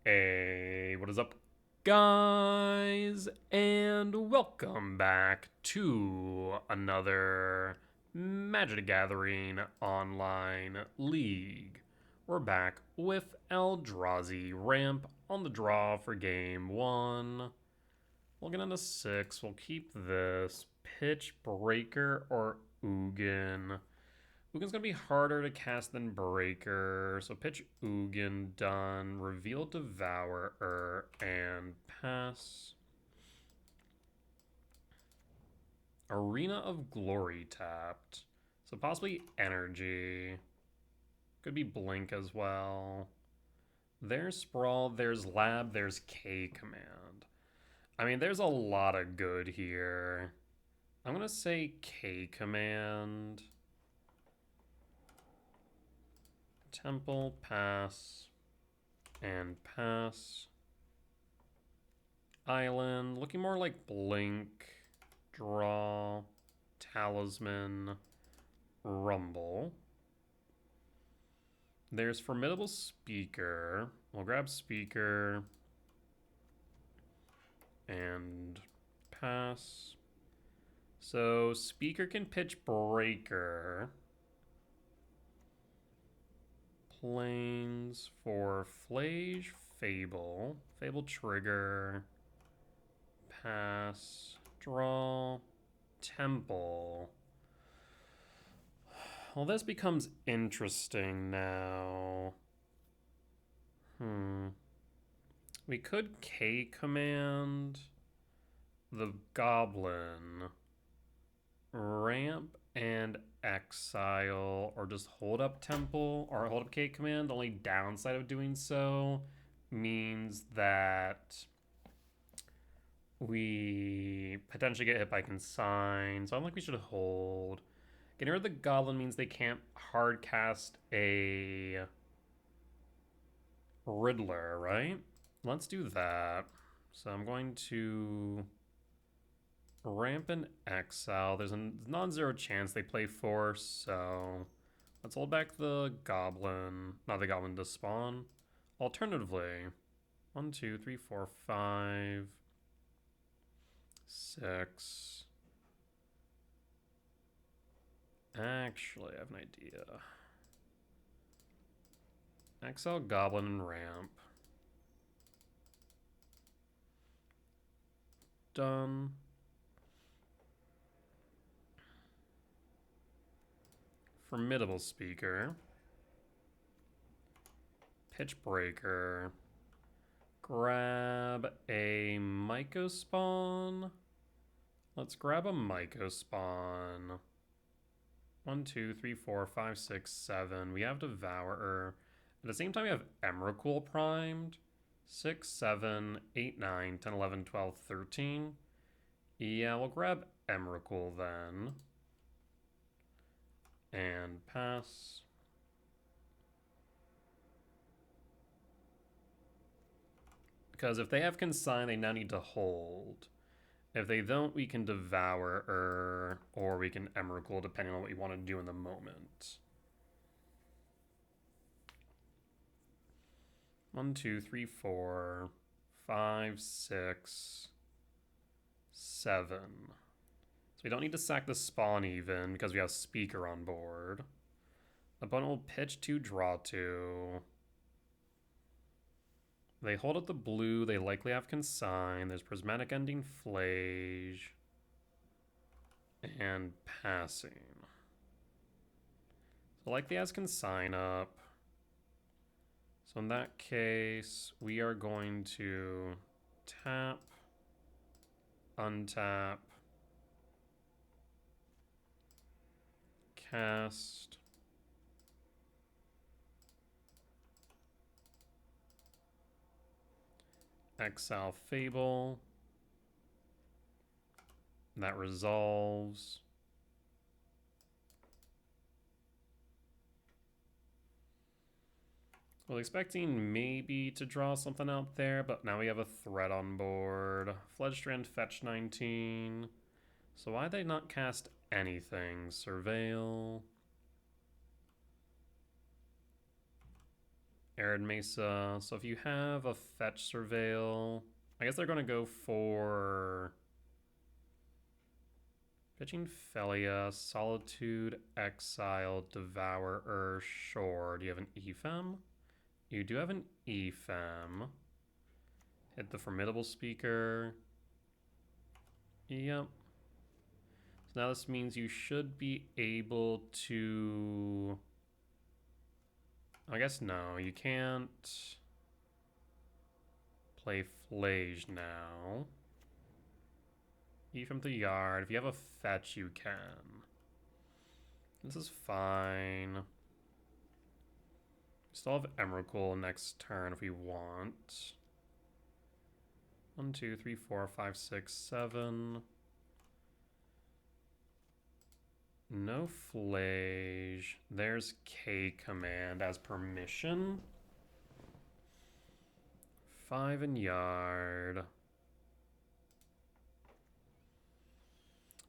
Hey, what is up, guys? And welcome back to another Magic the Gathering online league. We're back with Eldrazi Ramp on the draw for game one. We'll get into six. We'll keep this. Pitch Breaker or Ugin. Ugin's gonna be harder to cast than Breaker, so pitch Ugin, done. Reveal Devourer, and pass. Arena of Glory tapped. So possibly Energy. Could be Blink as well. There's Sprawl, there's Lab, there's K Command. I mean, there's a lot of good here. I'm gonna say K Command. Temple, pass, and pass. Island, looking more like Blink, draw, Talisman, Rumble. There's Formidable Speaker. We'll grab Speaker and pass. So Speaker can pitch Breaker. Planes for Flage, Fable. Fable trigger. Pass. Draw. Temple. Well, this becomes interesting now. We could K command the Goblin. Ramp and exile, or just hold up Temple, or hold up K command. The only downside of doing so means that we potentially get hit by Consign, so I don't think we should hold. Getting rid of the Goblin means they can't hard cast a Riddler, right? Let's do that. So I'm going to ramp and exile. There's a non-zero chance they play force, so let's hold back the Goblin. Not the Goblin to spawn. Alternatively, 1, 2, 3, 4, 5, 6. Actually, I have an idea. Exile Goblin and ramp. Done. Formidable Speaker. Pitch Breaker. Grab a Myco Spawn. Let's grab a Myco Spawn. 1, 2, 3, 4, 5, 6, 7. We have Devourer. At the same time, we have Emrakul primed. 6, 7, 8, 9, 10, 11, 12, 13. Yeah, we'll grab Emrakul then. And pass. Because if they have Consign, they now need to hold. If they don't, we can Devour or we can Emrakul, depending on what we want to do in the moment. 1, 2, 3, 4, 5, 6, 7. So we don't need to sack the spawn even because we have Speaker on board. Opponent will pitch 2, draw 2. They hold up the blue. They likely have Consign. There's Prismatic Ending, Flage, and passing. So likely has Consign up. So in that case, we are going to tap, untap, cast, exile Fable. That resolves. Well, expecting maybe to draw something out there, but now we have a threat on board. Fledgestrand fetch 19. So why they not cast anything? Surveil. Arid Mesa. So if you have a fetch surveil, I guess they're going to go for fetching Felia, Solitude, Exile, Devourer. Sure. Do you have an Ephem? You do have an Ephem. Hit the Formidable Speaker. Yep. So now this means you should be able to... I guess no, you can't play Flage now. From the yard. If you have a fetch, you can. This is fine. Still have Emrakul next turn if we want. 1, 2, 3, 4, 5, 6, 7. No Flage. There's K command as permission. 5 in yard.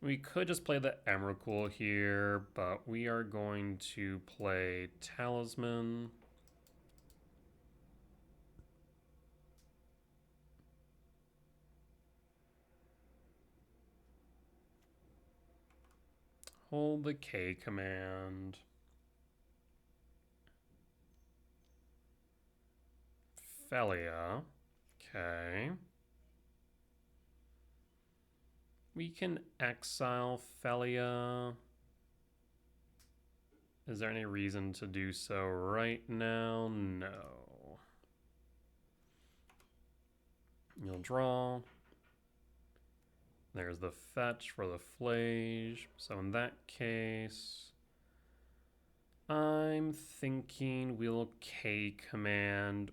We could just play the Emrakul here, but we are going to play Talisman. Hold the K command. Felia. Okay. We can exile Felia. Is there any reason to do so right now? No. You'll draw. There's the fetch for the Flage. So in that case, I'm thinking we'll K command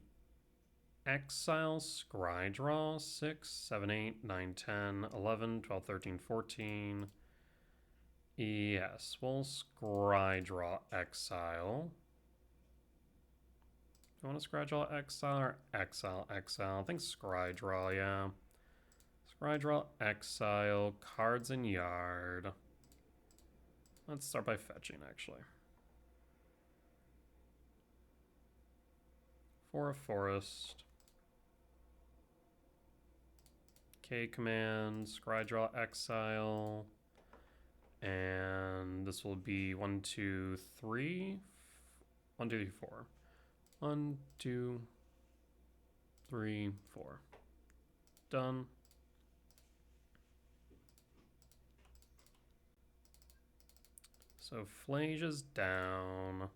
exile Scry Draw 6, 7, 8, 9, 10, 11, 12, 13, 14. Yes, we'll Scry Draw exile. Do you want to Scry Draw exile or exile? I think Scry Draw, yeah. Scry Draw exile, cards in yard. Let's start by fetching, actually. For a forest. K command, Scry Draw exile. And this will be 1, 2, 3. 1, 2, 3, 4. 1, 2, 3, 4. Done. So Flage is down.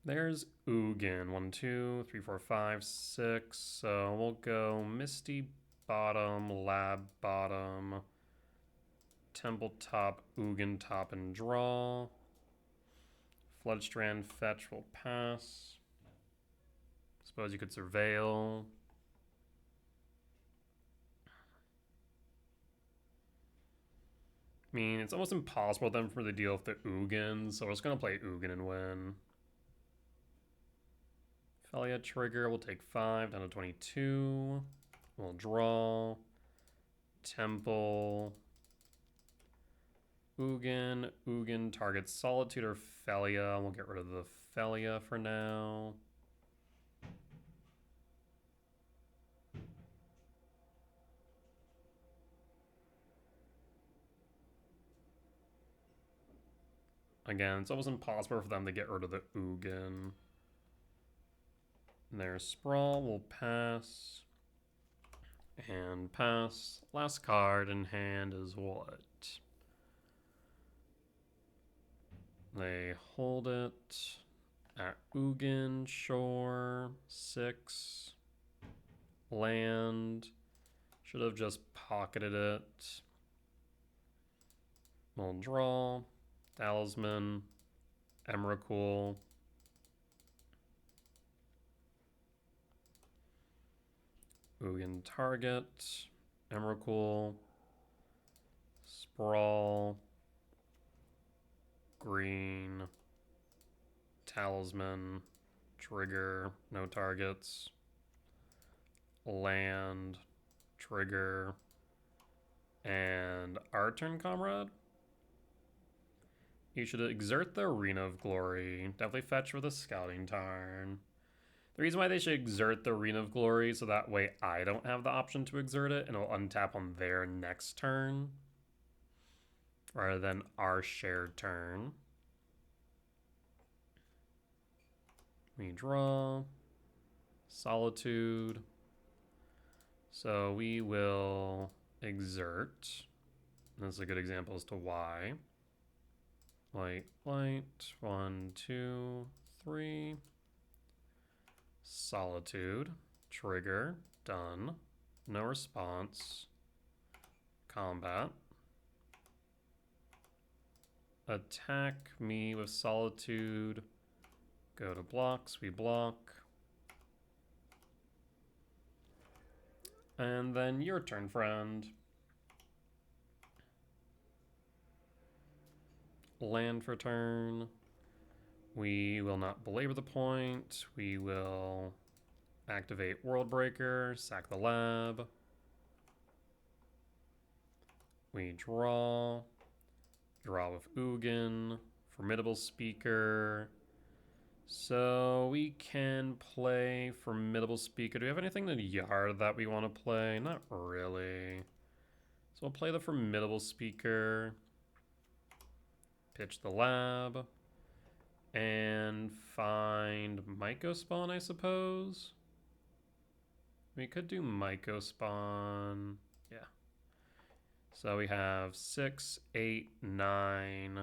There's Ugin. 1, 2, 3, 4, 5, 6. So we'll go Misty bottom, Lab bottom, Temple top, Ugin top, and draw. Floodstrand fetch will pass. Suppose you could surveil. I mean, it's almost impossible then for the deal with the Ugin, so we're just going to play Ugin and win. Felia trigger will take 5 down to 22. We'll draw. Temple. Ugin. Ugin targets Solitude or Felia. We'll get rid of the Felia for now. Again, it's almost impossible for them to get rid of the Ugin. And there's Sprawl, will pass. And pass. Last card in hand is what? They hold it at Ugin, Shore, 6. Land. Should have just pocketed it. We'll draw. Talisman, Emrakul, Ugin target, Emrakul, Sprawl, green, Talisman, trigger, no targets, land, trigger, and our turn, comrade? You should exert the Arena of Glory. Definitely fetch with a Scouting Tarn. The reason why they should exert the Arena of Glory so that way I don't have the option to exert it and it'll untap on their next turn rather than our shared turn. We draw. Solitude. So we will exert. This is a good example as to why. Light, light. 1, 2, 3. Solitude. Trigger. Done. No response. Combat. Attack me with Solitude. Go to blocks. We block. And then your turn, friend. Land for turn. We will not belabor the point. We will activate World Breaker, sack the lab. We draw. Draw with Ugin. Formidable Speaker. So we can play Formidable Speaker. Do we have anything in the yard that we want to play? Not really. So we'll play the Formidable Speaker. Pitch the lab. And find Mycospawn, I suppose. We could do Mycospawn. Yeah. So we have 6, 8, 9.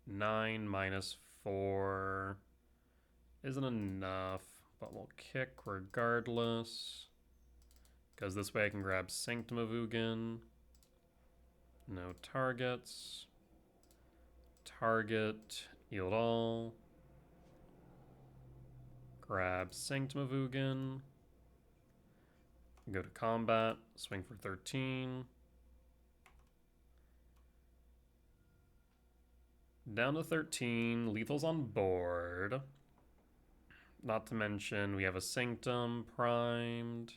9 minus 4 isn't enough, but we'll kick regardless. Because this way I can grab Sanctum of Ugin. No targets. Target, yield all. Grab Sanctum of Ugin. Go to combat, swing for 13. Down to 13, lethal's on board. Not to mention we have a Sanctum primed.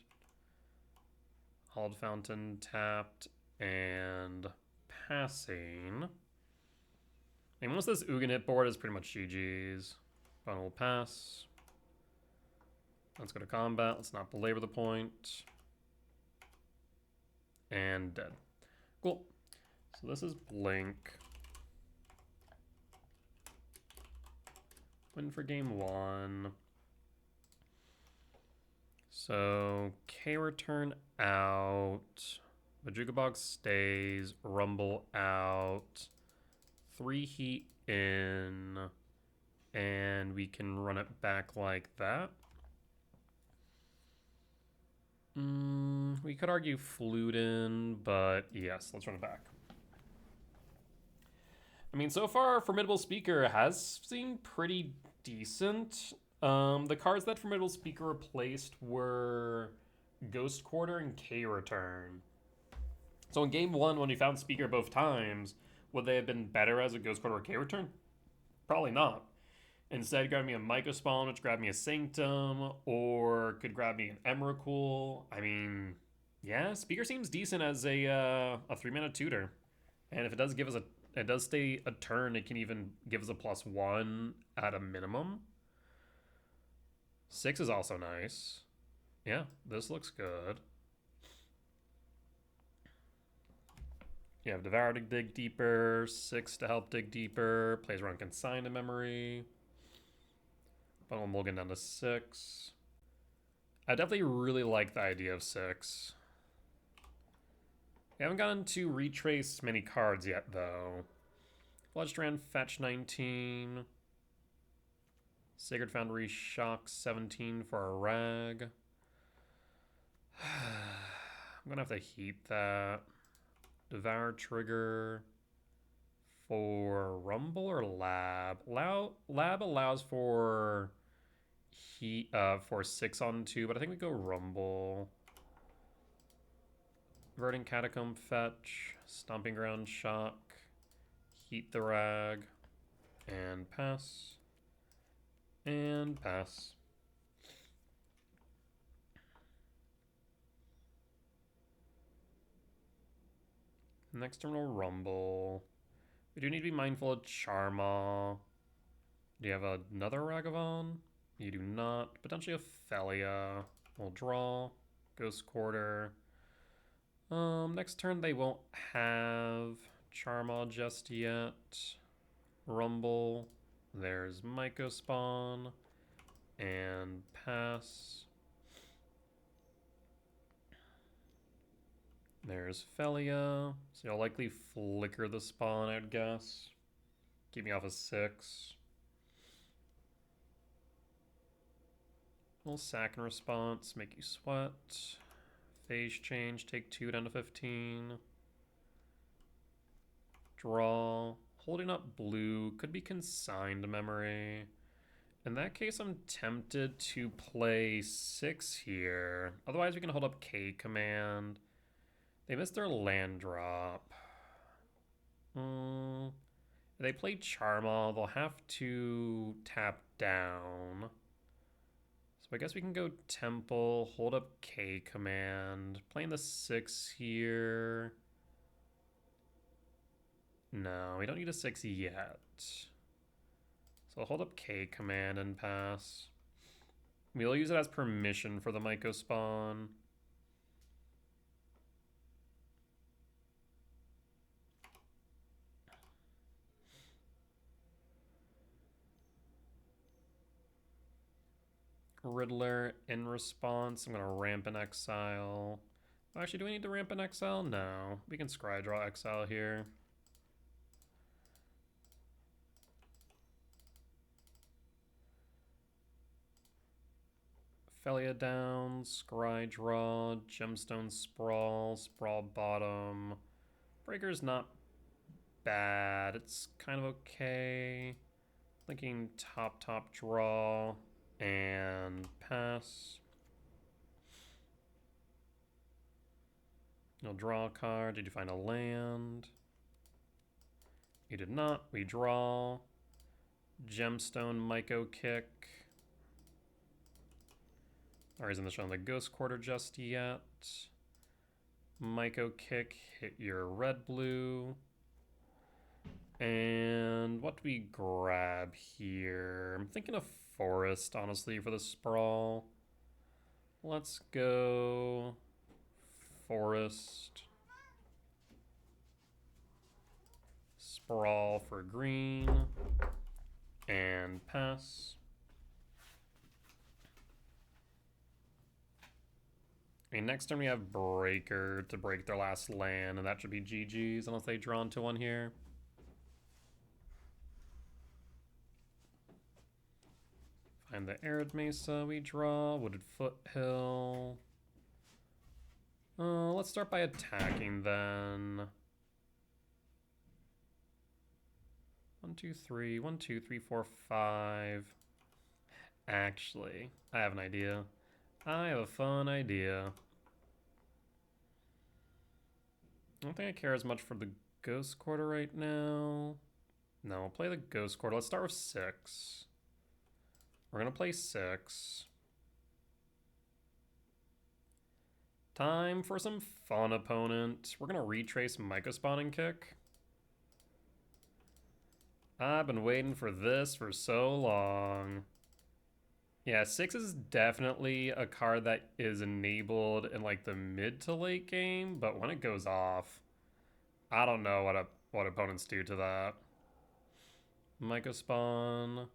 Halled Fountain tapped and passing. And once this Ugin hit board is pretty much GG's. Final will pass. Let's go to combat. Let's not belabor the point. And dead. Cool. So this is Blink. Win for game 1. So K return out. Majuga Box stays. Rumble out. 3 heat in. And we can run it back like that. We could argue flute in, but yes, let's run it back. I mean, so far, Formidable Speaker has seemed pretty decent. The cards that Formidable Speaker replaced were Ghost Quarter and K Return. So in game 1, when we found Speaker both times, would they have been better as a Ghost Quarter or K Return? Probably not. Instead, grab me a Mycospawn, which grabbed me a Sanctum, or could grab me an Emrakul. I mean, yeah, Speaker seems decent as a 3-mana tutor. And if it does give us it does stay a turn, it can even give us a +1 at a minimum. 6 is also nice. Yeah, this looks good. You have Devour to dig deeper, 6 to help dig deeper, plays around Consign to Memory. Bundle Mulligan down to 6. I definitely really like the idea of 6. We haven't gotten to retrace many cards yet, though. Floodstrand, fetch 19. Sacred Foundry, shock 17 for a rag. I'm gonna have to heat that. Devour trigger for Rumble or Lab. Lab allows for heat for 6 on 2, but I think we go Rumble. Verdant Catacomb fetch, Stomping Ground shock, heat the rag, and pass. And pass. Next turn will Rumble. We do need to be mindful of Charmaw. Do you have another Ragavan? You do not. Potentially Ophelia. We'll draw. Ghost Quarter. Next turn they won't have Charmaw just yet. Rumble. There's Mycospawn. And pass. There's Felia. So you'll likely flicker the spawn, I'd guess. Keep me off a 6. We'll sack in response, make you sweat. Phase change, take 2 down to 15. Draw. Holding up blue, could be consigned memory. In that case, I'm tempted to play 6 here. Otherwise, we can hold up K command. They missed their land drop. If they play Charmaw, they'll have to tap down. So I guess we can go Temple, hold up K command. Playing the 6 here. No, we don't need a 6 yet. So I'll hold up K command and pass. We'll use it as permission for the Mycospawn. Riddler in response. I'm going to ramp in exile. Actually, do we need to ramp in exile? No. We can scry draw exile here. Felia down, scry draw, gemstone sprawl, sprawl bottom. Breaker's not bad. It's kind of okay. Thinking top draw and pass. You'll draw a card. Did you find a land? You did not. We draw. Gemstone Myco kick. Or isn't showing the Ghost Quarter just yet? Myco kick, hit your red blue. And what do we grab here? I'm thinking of Forest, honestly, for the sprawl. Let's go Forest. Sprawl for green. And pass. Okay, next turn we have Breaker to break their last land, and that should be GG's unless they draw into one here. Find the Arid Mesa we draw, Wooded Foothill. Let's start by attacking then. 1, 2, 3, 1, 2, 3, 4, 5. Actually, I have an idea. I have a fun idea. I don't think I care as much for the Ghost Quarter right now. No, we'll play the Ghost Quarter. Let's start with 6. We're going to play 6. Time for some fun, opponent. We're going to retrace Mycospawn and kick. I've been waiting for this for so long. Yeah, 6 is definitely a card that is enabled in like the mid to late game, but when it goes off, I don't know what opponents do to that. Mycospawn.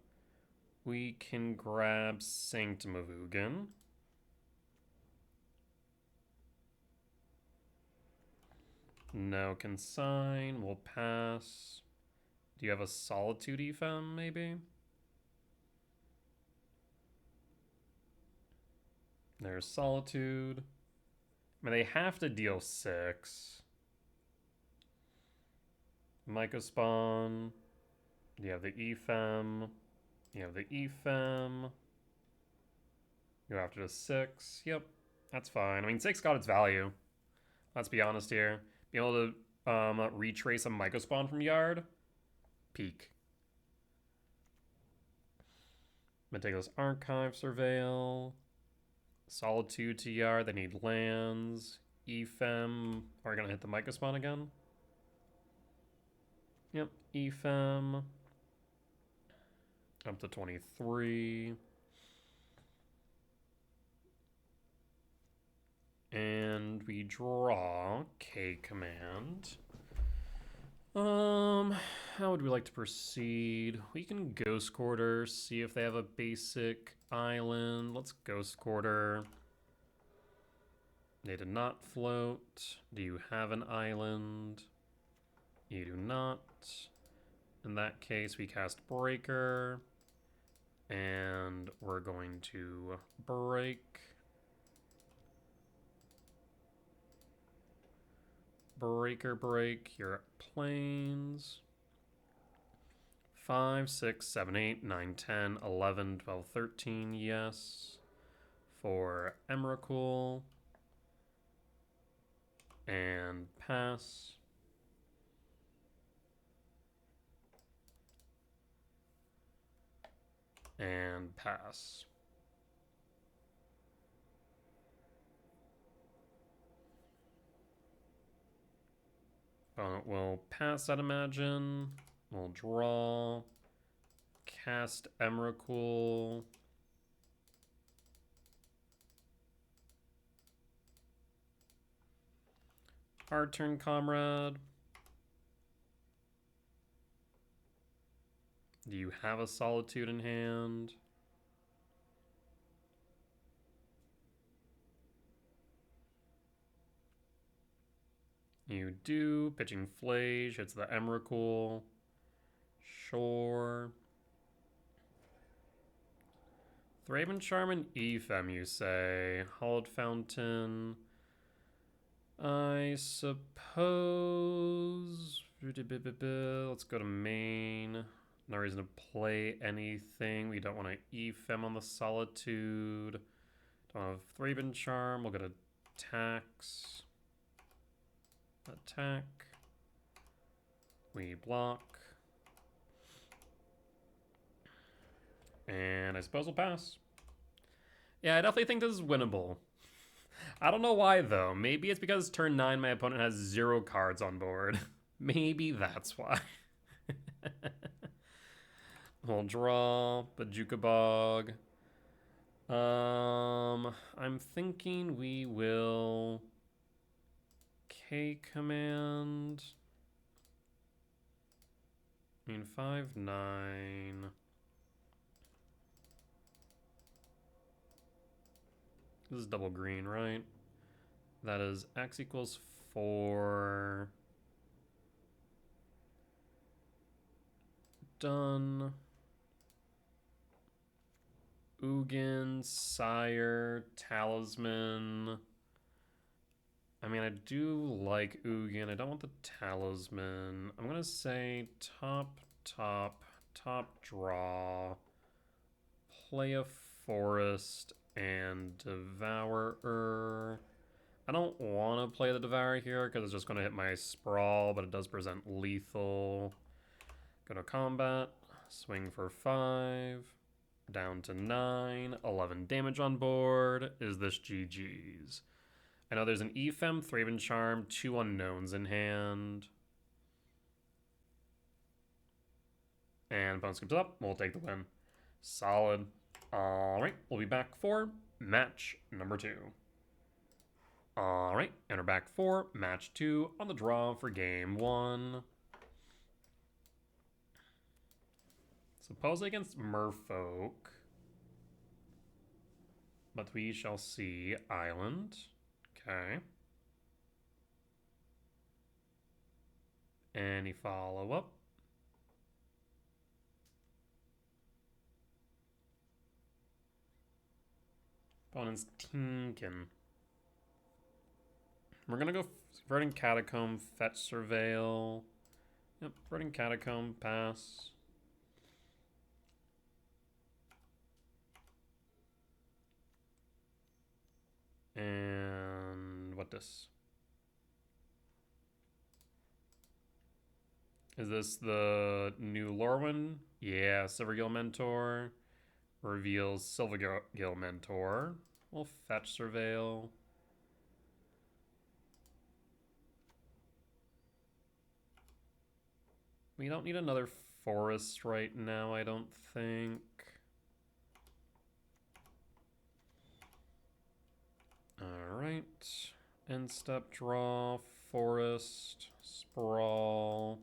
We can grab Sanctum of Ugin. No consign. We'll pass. Do you have a Solitude Ephem, maybe? There's Solitude. I mean, they have to deal 6. Mycospawn. You have the Ephem. You have the Ephem. Go after the 6. Yep, that's fine. I mean, 6 got its value. Let's be honest here. Be able to retrace a Mycospawn from yard. Peak. Meticulous Archive Surveil. Solitude to yard. They need lands. Ephem. Are we going to hit the Mycospawn again? Yep. Ephem. Up to 23. And we draw K command. How would we like to proceed? We can Ghost Quarter, see if they have a basic island. Let's Ghost Quarter. They did not float. Do you have an island? You do not. In that case, we cast Breaker. And we're going to break. Breaker break your planes. 5, 6, 7, 8, 9, 10, 11, 12, 13, yes. For Emrakul. And pass. And pass. We'll pass, I'd imagine. We'll draw. Cast Emrakul. Our turn, comrade. Do you have a Solitude in hand? You do. Pitching Flage hits the Emrakul. Sure. Thraben Charm and Ephem, you say. Hollowed Fountain. I suppose. Let's go to main. No reason to play anything. We don't want to Ephem on the Solitude. Don't have Thraben Charm. We'll go to attacks. Attack. We block. And I suppose we'll pass. Yeah, I definitely think this is winnable. I don't know why, though. Maybe it's because turn 9 my opponent has 0 cards on board. Maybe that's why. We'll draw Bajuka Bog. I'm thinking we will K command. I mean 5, 9. This is double green, right? That is X equals 4. Done. Ugin, Sire, Talisman. I mean, I do like Ugin. I don't want the Talisman. I'm gonna say top, draw. Play a Forest and Devourer. I don't want to play the Devourer here because it's just going to hit my Sprawl, but it does present lethal. Go to combat. Swing for 5. Down to 9. 11 damage on board. Is this GG's? I know there's an Ephem, Thraben Charm, 2 unknowns in hand. And opponent skips up. We'll take the win. Solid. Alright, we'll be back for match number 2. Alright, and we're back for match 2 on the draw for game 1. Supposedly against Merfolk. But we shall see. Island. Okay. Any follow-up? Opponent's Tinkin. We're gonna go Verdant Catacomb, Fetch Surveil. Yep, Verdant Catacomb, pass. And what this? Is this the new Lorwyn? Yeah, Silvergill Mentor. Reveals Silvergill Mentor. We'll Fetch Surveil. We don't need another forest right now, I don't think. Alright. End step draw, forest, sprawl.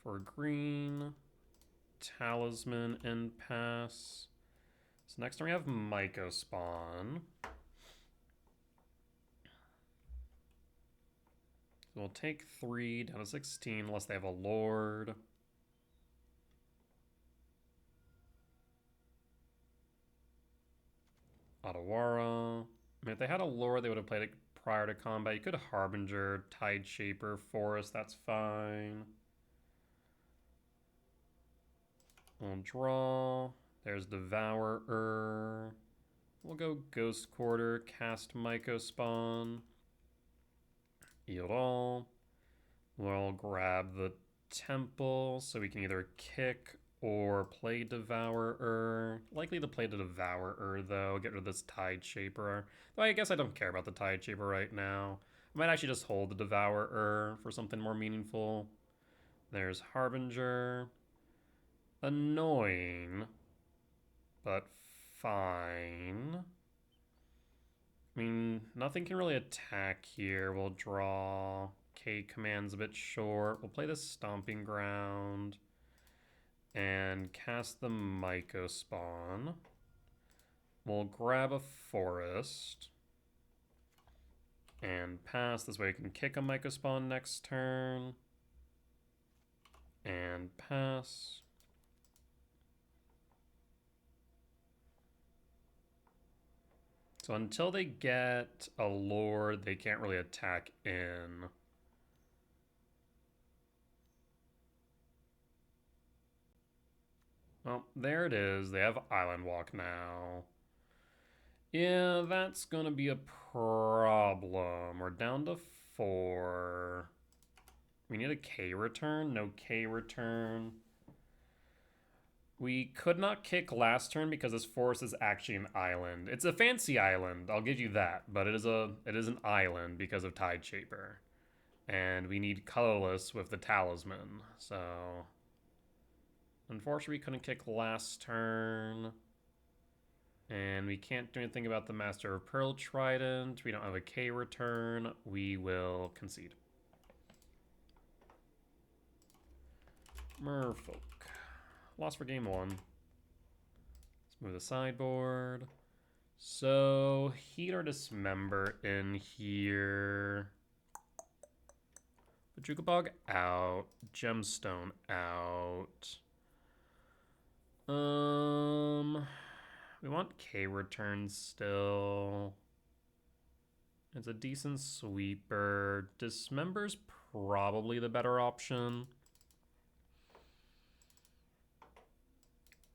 For green, talisman, and pass. So next turn we have Myco spawn. So we'll take 3 down to 16 unless they have a lord. Otawara. I mean, if they had a lord, they would have played it prior to combat. You could Harbinger, Tide Shaper, Forest, that's fine. We'll draw. There's Devourer. We'll go Ghost Quarter, cast Myco Spawn. Yield all. We'll grab the Temple so we can either kick or play Devourer. Likely to play the Devourer though, get rid of this Tide Shaper. Though I guess I don't care about the Tide Shaper right now. I might actually just hold the Devourer for something more meaningful. There's Harbinger. Annoying, but fine. I mean, nothing can really attack here. We'll draw. K command's a bit short. We'll play the Stomping Ground and cast the Myco spawn. We'll grab a forest and pass. This way we can kick a Myco spawn next turn and pass. So until they get a lord, they can't really attack in. Well, there it is. They have Island Walk now. Yeah, that's gonna be a problem. We're down to 4. We need a K return. No K return. We could not kick last turn because this forest is actually an island. It's a fancy island, I'll give you that, but it is an island because of Tide Shaper. And we need colorless with the talisman, so unfortunately we couldn't kick last turn. And we can't do anything about the Master of Pearl Trident. We don't have a K return. We will concede. Merfolk. Lost for game 1. Let's move the sideboard. So, Heat or Dismember in here. Bog out. Gemstone out. We want K return still. It's a decent sweeper. Dismember's probably the better option.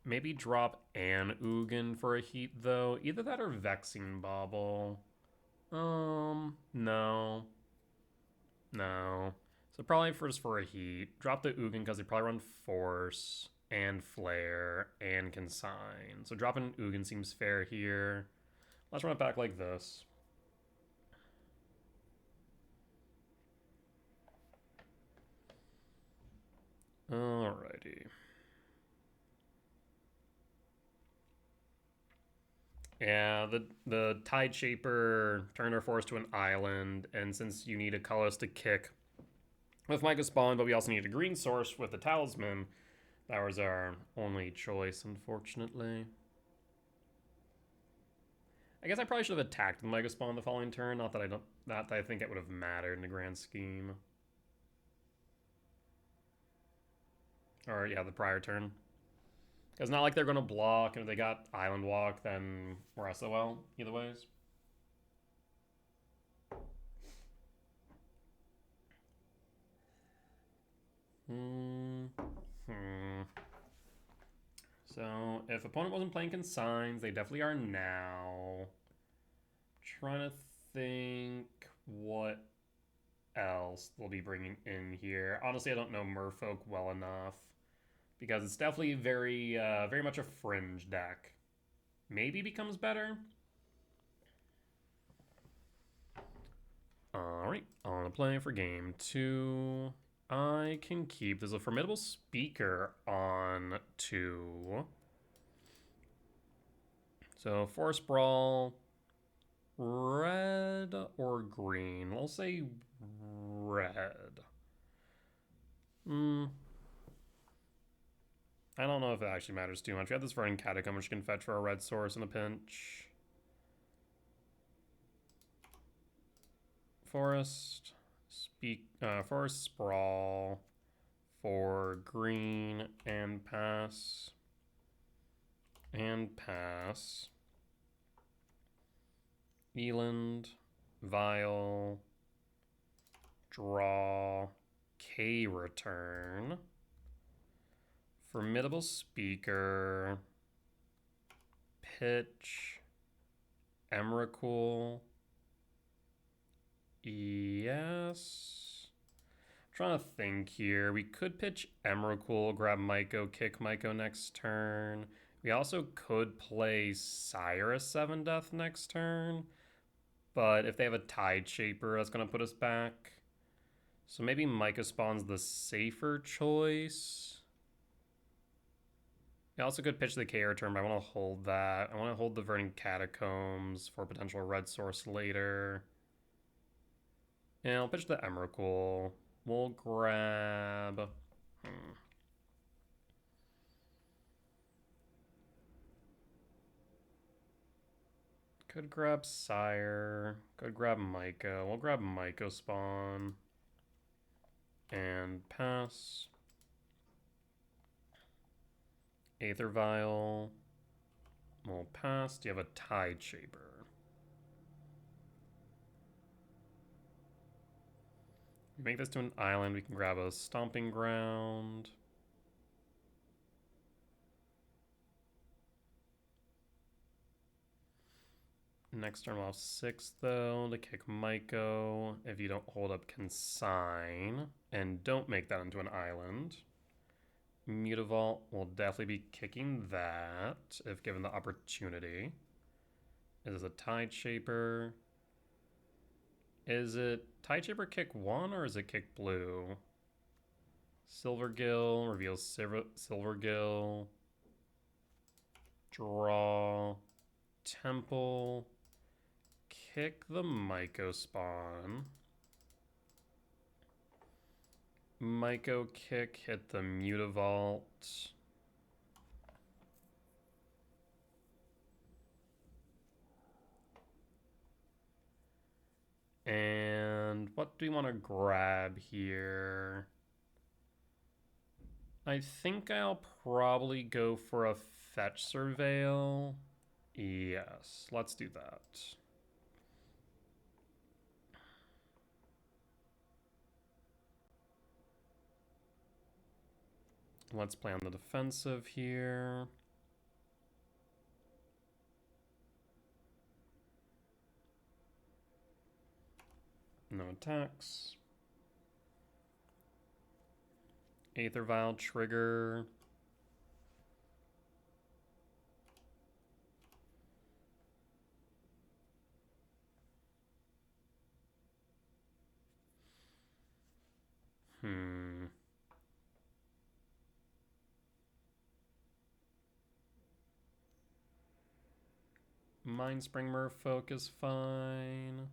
Maybe drop an Ugin for a Heat, though. Either that or Vexing Bauble. No. No. So probably just for a Heat. Drop the Ugin because they probably run Force and Flare and Consign. So dropping Ugin seems fair here. Let's run it back like this. Alrighty. Yeah, the Tide Shaper turned our forest to an island, and since you need a colorless to kick with Myco Spawn, but we also need a green source with the Talisman, that was our only choice, unfortunately. I guess I probably should have attacked the Myco Spawn the following turn, not that I think it would have mattered in the grand scheme. Or, yeah, the prior turn. It's not like they're going to block, and if they got Island Walk, then we're SOL, either ways. So, if opponent wasn't playing Consigns, they definitely are now. Trying to think what else they'll be bringing in here. Honestly, I don't know Merfolk well enough. Because it's definitely very much a fringe deck. Maybe becomes better. Alright, on a play for game 2. I can keep. There's a Formidable Speaker on 2. So Forest Brawl, red or green? We'll say red. I don't know if it actually matters too much. We have this Verdant Catacomb, which can fetch for a red source in a pinch. Forest Sprawl for green and pass. And pass. Eland, Vial, draw, K return. Formidable Speaker, pitch, Emrakul. Yes. I'm trying to think here. We could pitch Emrakul, grab Myco, kick Myco next turn. We also could play Cyrus 7 Death next turn. But if they have a Tide Shaper, that's going to put us back. So maybe Myco Spawn's the safer choice. I also could pitch the K return, but I want to hold that. I want to hold the Verdant Catacombs for potential red source later. And I'll pitch the Emrakul. We'll grab... Could grab Sire. Could grab Myco. We'll grab Myco Spawn. And pass. Aether Vial. We'll pass. Do you have a Tide Shaper? We make this to an island. We can grab a Stomping Ground. Next turn we'll have 6 though to kick Myco. If you don't hold up Consign. And don't make that into an island. Mutavault will definitely be kicking that if given the opportunity. Is this a Tide Shaper? Is it Tide Shaper kick 1 or is it kick blue? Silvergill reveals Silvergill. Draw. Temple. Kick the Myco Spawn. Myco kick, hit the Mutavault. And what do we want to grab here? I think I'll probably go for a Fetch Surveil. Yes, let's do that. Let's play on the defensive here. No attacks. Aether Vial trigger. Mindspring Merfolk is fine.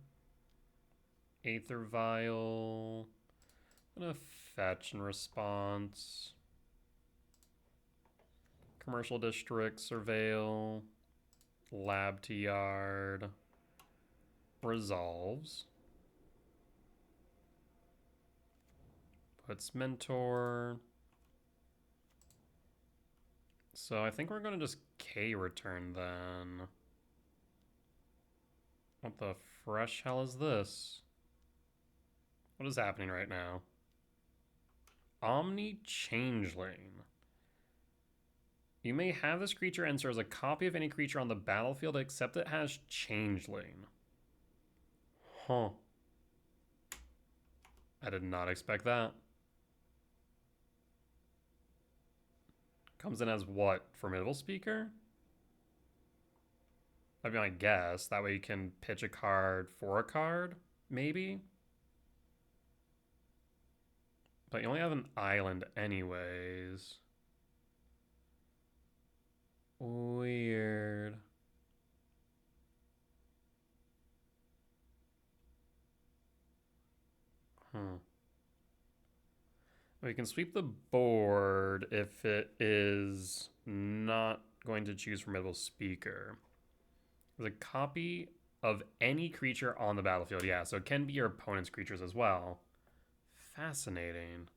Aether Vial. I'm gonna fetch in response. Commercial District, Surveil. Lab to Yard. Resolves. Puts Mentor. So I think we're gonna just K return then. What the fresh hell is this? What is happening right now? Omni Changeling. You may have this creature enter as a copy of any creature on the battlefield except it has Changeling. Huh. I did not expect that. Comes in as what? Formidable Speaker? I mean, I guess. That way you can pitch a card for a card, maybe? But you only have an island anyways. Weird. We can sweep the board if it is not going to choose Formidable Speaker. There's a copy of any creature on the battlefield. Yeah, so it can be your opponent's creatures as well. Fascinating.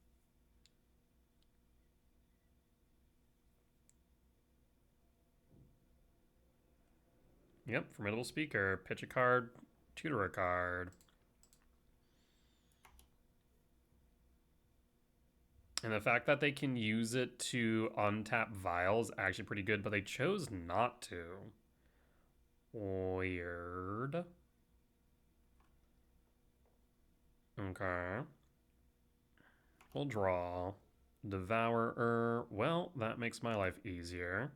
Yep, Formidable Speaker. Pitch a card, tutor a card. And the fact that they can use it to untap Vial is actually pretty good, but they chose not to. Weird. Okay. We'll draw. Devourer. Well, that makes my life easier.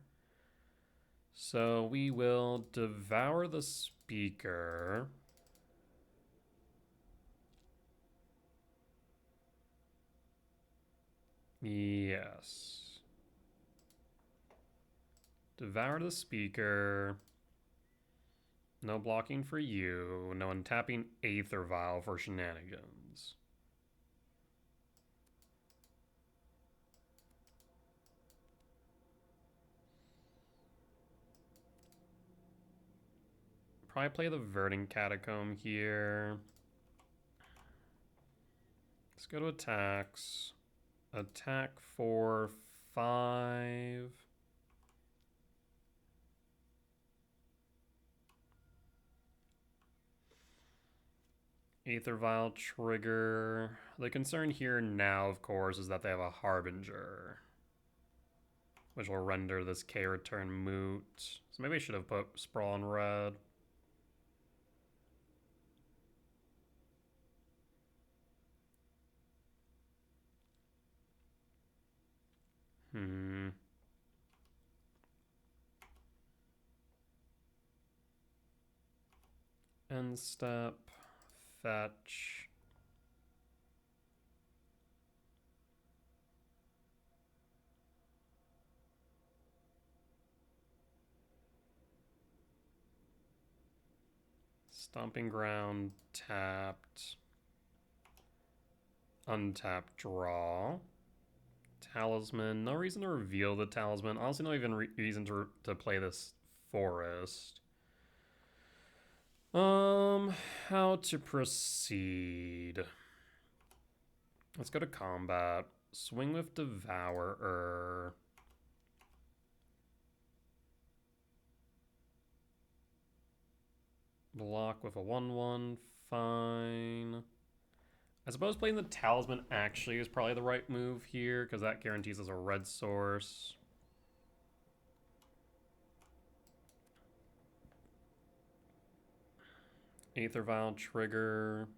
So we will devour the speaker. Yes. Devour the speaker. No blocking for you. No untapping Aether Vial for shenanigans. Probably play the Verdant Catacomb here. Let's go to attacks. Attack for 5. Aether Vial trigger. The concern here now, of course, is that they have a Harbinger, which will render this K return moot. So maybe I should have put Sprawl in red. End step. Fetch. Stomping Ground, tapped. Untapped, draw. Talisman, no reason to reveal the talisman. Honestly, no even reason to play this forest. How to proceed? Let's go to combat. Swing with Devourer. Block with a 1/1. Fine. I suppose playing the Talisman actually is probably the right move here, because that guarantees us a red source. Aether Vial trigger.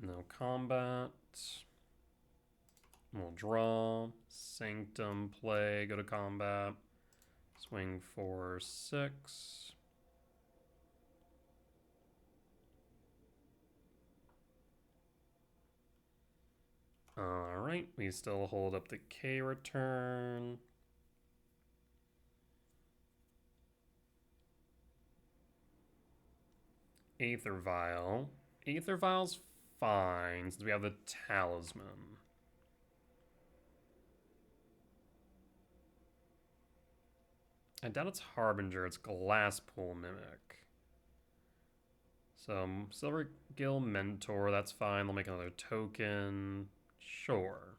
No combat. We'll draw. Sanctum play. Go to combat. Swing for 6. Alright, we still hold up the K return. Aether Vial. Aether Vial's fine, since we have the Talisman. I doubt it's Harbinger, it's Glasspool Mimic. So, Silver Gill Mentor, that's fine. They'll make another token. Sure.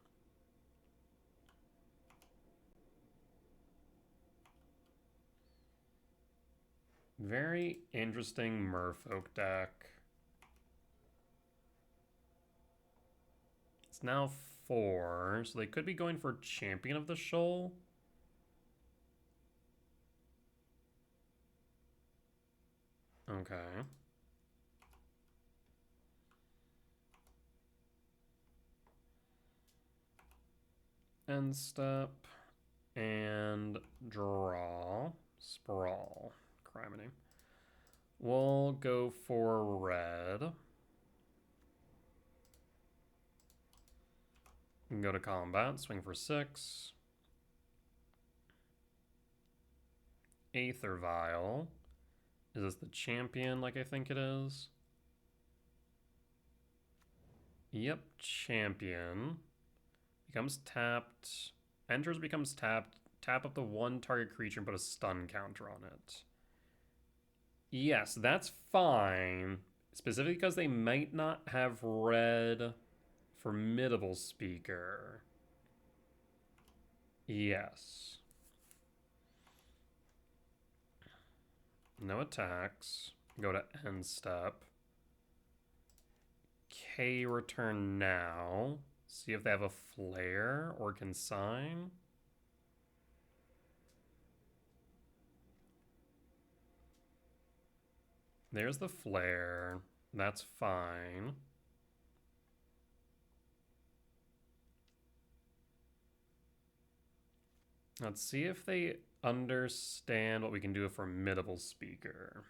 Very interesting Merfolk deck. It's now 4, so they could be going for Champion of the Shoal. Okay. End step. And draw. Sprawl. Criminy. We'll go for red. We can go to combat, swing for 6. Aether Vial. Is this the champion like I think it is? Yep, champion. Becomes tapped. Enters, becomes tapped. Tap up to one target creature and put a stun counter on it. Yes, that's fine. Specifically because they might not have red Formidable Speaker. Yes. No attacks. Go to end step. K return now. See if they have a flare or consign. There's the flare. That's fine. Let's see if they understand what we can do with Formidable Speaker.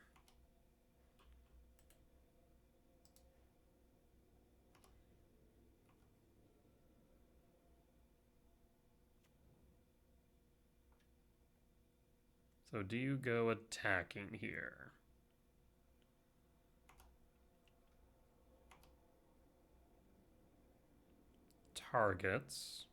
So do you go attacking here? Targets.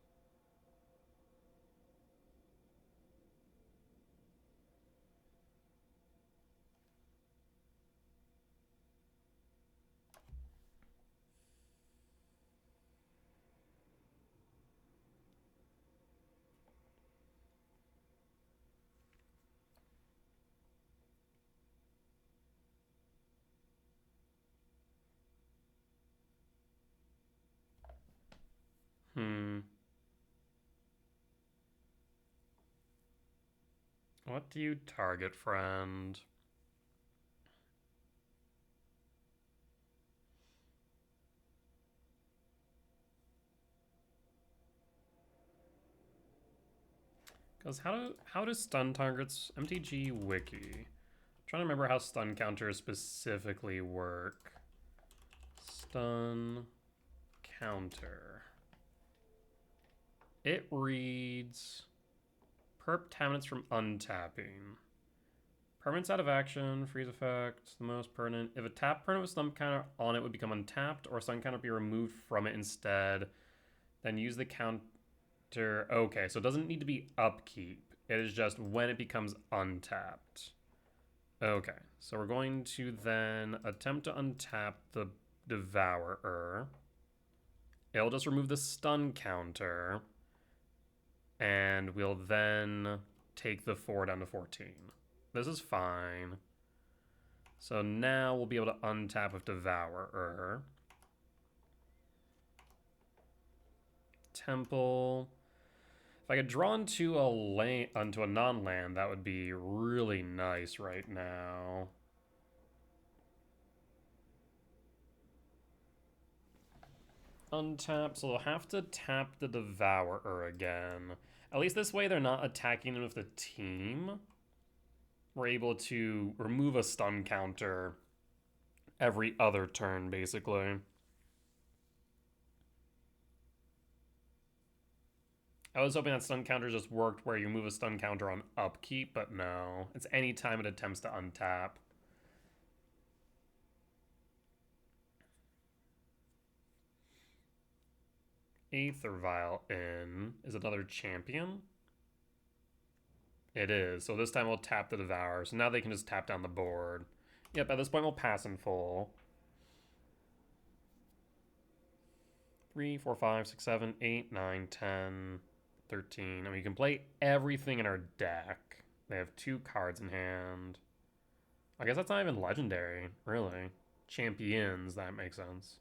What do you target, friend? Because how do stun targets MTG Wiki? I'm trying to remember how stun counters specifically work. Stun counter. It reads permanents from untapping. Permanents out of action, freeze effect, the most permanent. If a tap permanent with stun counter on it would become untapped, or stun counter be removed from it instead, then use the counter. Okay, so it doesn't need to be upkeep. It is just when it becomes untapped. Okay, so we're going to then attempt to untap the Devourer. It'll just remove the stun counter. And we'll then take the 4 down to 14. This is fine. So now we'll be able to untap with Devourer. Temple. If I could draw onto a non-land, that would be really nice right now. Untap, so they'll have to tap the Devourer again. At least this way they're not attacking them with the team. We're able to remove a stun counter every other turn, basically. I was hoping that stun counter just worked where you move a stun counter on upkeep, but no. It's any time it attempts to untap. Aether Vial in is another champion. It is. So this time we'll tap the Devourer. So now they can just tap down the board. Yep, at this point we'll pass in full. 3, 4, 5, 6, 7, 8, 9, 10, 13. I mean, you can play everything in our deck. They have 2 cards in hand. I guess that's not even legendary, really. Champions, that makes sense.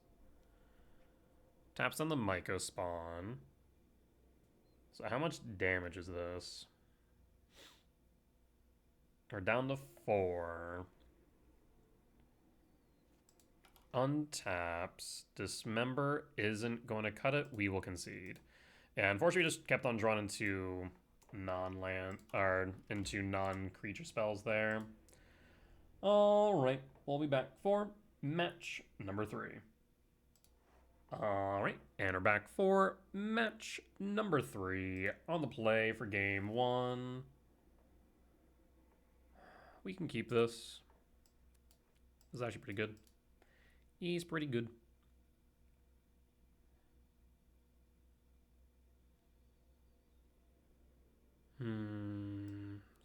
Taps on the Myco spawn. So how much damage is this? We're down to 4. Untaps. Dismember isn't going to cut it. We will concede. Yeah, unfortunately, we just kept on drawing into non-land or into non-creature spells there. All right, we'll be back for match number 3. All right, and we're back for match number 3 on the play for game 1. We can keep this. This is actually pretty good. He's pretty good.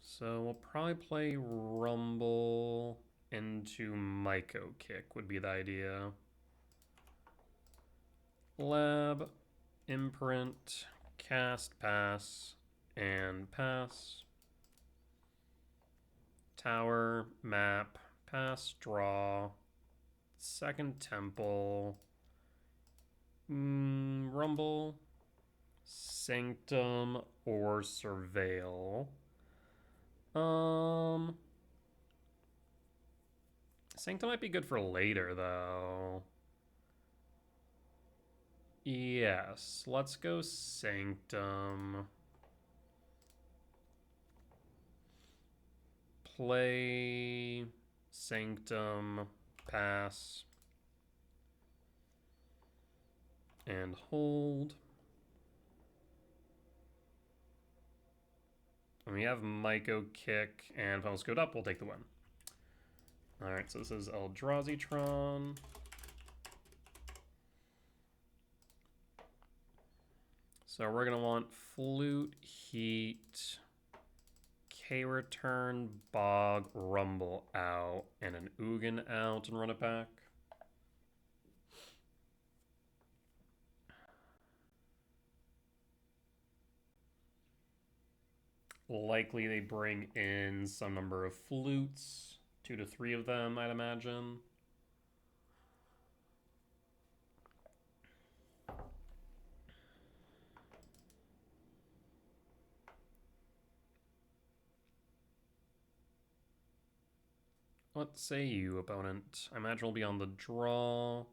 So we'll probably play Rumble into Myco Kick would be the idea. Lab, Imprint, Cast, Pass, and Pass. Tower, Map, Pass, Draw, Second Temple, Rumble, Sanctum, or Surveil. Sanctum might be good for later, though. Yes, let's go Sanctum. Play Sanctum, pass, and hold. And we have Myco Kick, and if I'll up, we'll take the win. Alright, so this is Eldrazi Tron. So we're going to want Flute, Heat, K-Return, Bog, Rumble out, and an Ugin out and run it back. Likely they bring in some number of flutes, 2 to 3 of them, I'd imagine. What say you, opponent? I imagine we'll be on the draw.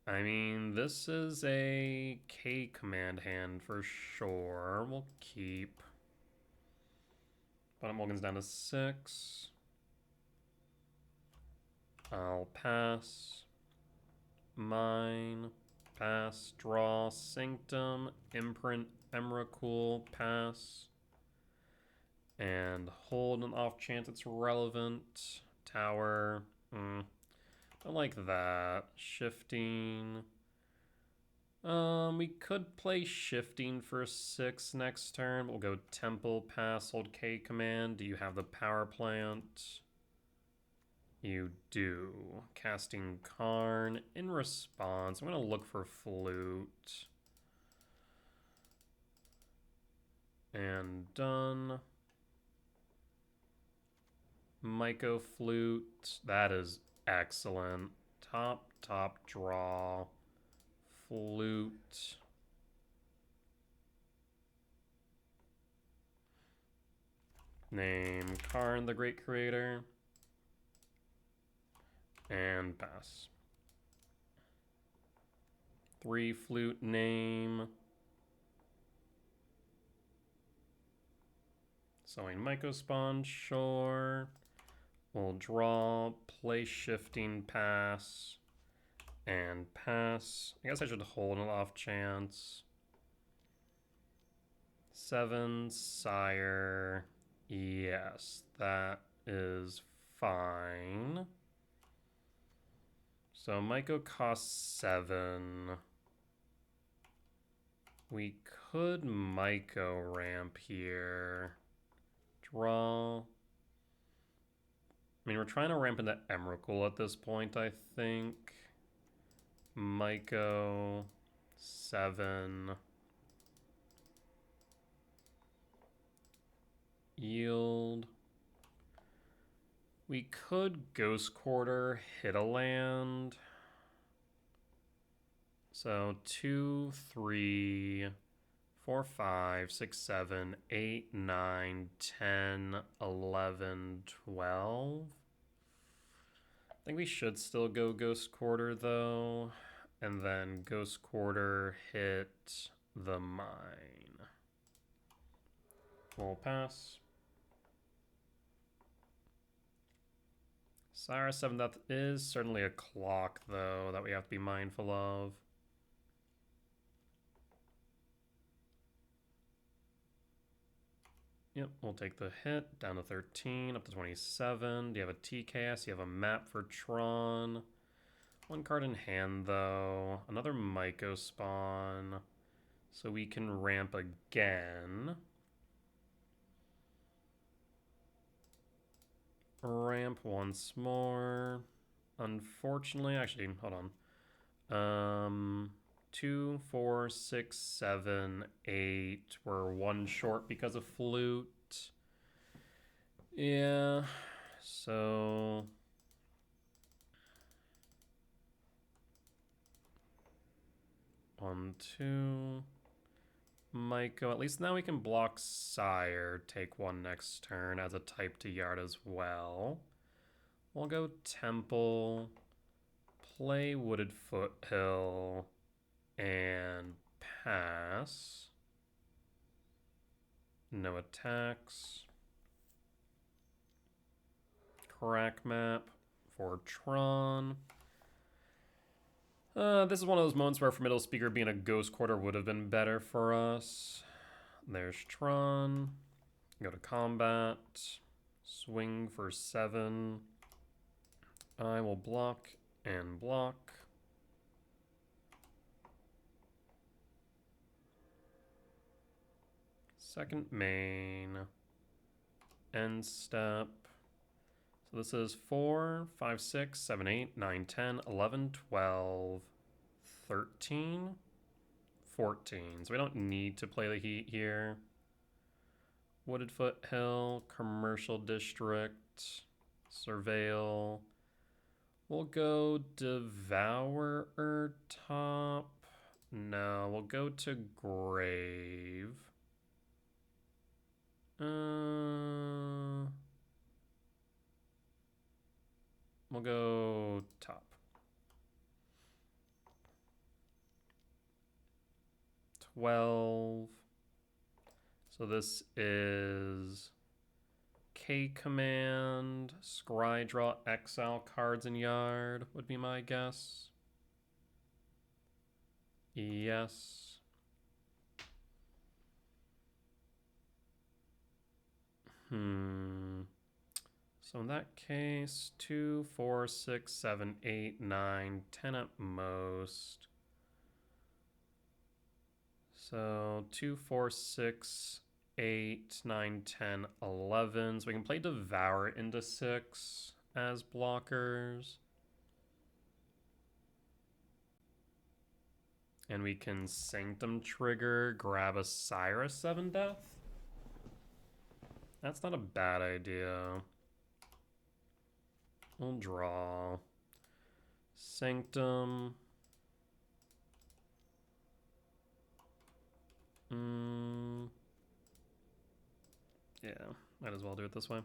I mean, this is a K command hand for sure. We'll keep. Bottom Mulligan's down to 6. I'll pass. Mine. Pass. Draw. Sanctum. Imprint. Emrakul. Pass. And hold an off chance it's relevant. Tower. I like that. Shifting. We could play Shifting for 6 next turn. We'll go Temple, Pass, hold K command. Do you have the Power Plant? You do. Casting Karn. In response, I'm going to look for Flute. And done. Myco Flute. That is excellent. Top draw. Flute. Name Karn the Great Creator. And pass. 3 flute name. Sowing Myco Spawn, sure. We'll draw, play Shifting, pass, and pass. I guess I should hold an off chance. 7, Sire. Yes, that is fine. So Myco costs 7. We could Myco ramp here. Draw. I mean, we're trying to ramp into Emrakul at this point, I think. Myco, 7. Yield. We could Ghost Quarter, hit a land. So 2, 3, 4, 5, 6, 7, 8, 9, 10, 11, 12. I think we should still go Ghost Quarter though. And then Ghost Quarter hit the mine. We'll pass. Cyrus 7 Death is certainly a clock, though, that we have to be mindful of. Yep, we'll take the hit, down to 13, up to 27. Do you have a TKS? You have a map for Tron. One card in hand, though. Another Myco spawn. So we can ramp again. Ramp once more. Unfortunately, actually, hold on. 2, 4, 6, 7, 8. We're one short because of flute. Yeah, so 1, 2. Myco. At least now we can block Sire. Take 1 next turn as a type to Yard as well. We'll go Temple. Play Wooded Foothill. And pass. No attacks. Crack map for Tron. This is one of those moments where Formidable Speaker being a Ghost Quarter would have been better for us. There's Tron. Go to combat. Swing for 7. I will block and block. Second main. End step. So this is 4, 5, 6, 7, 8, 9, 10, 11, 12, 13, 14. So we don't need to play the heat here. Wooded Foothill, Commercial District, Surveil. We'll go Devourer top. No, we'll go to Grave. We'll go top. 12. So this is K command, scry draw, exile cards in Yard would be my guess. Yes. So in that case, 2, 4, 6, 7, 8, 9, 10 at most. So 2, 4, 6, 8, 9, 10, 11. So we can play Devour into 6 as blockers. And we can Sanctum trigger, grab a Cyrus 7 Death. That's not a bad idea. We'll draw. Sanctum. Yeah, might as well do it this way.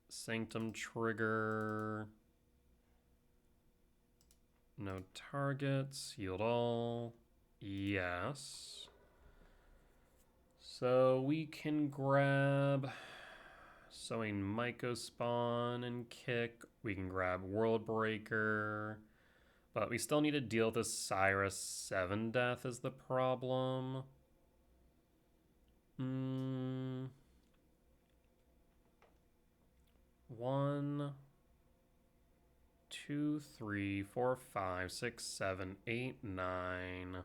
Sanctum trigger. No targets. Yield all. Yes. So we can grab Sowing Myco spawn and kick. We can grab World Breaker. But we still need to deal with this Cyrus 7 Death is the problem. 1, 2, 3, 4, 5, 6, 7, 8, 9,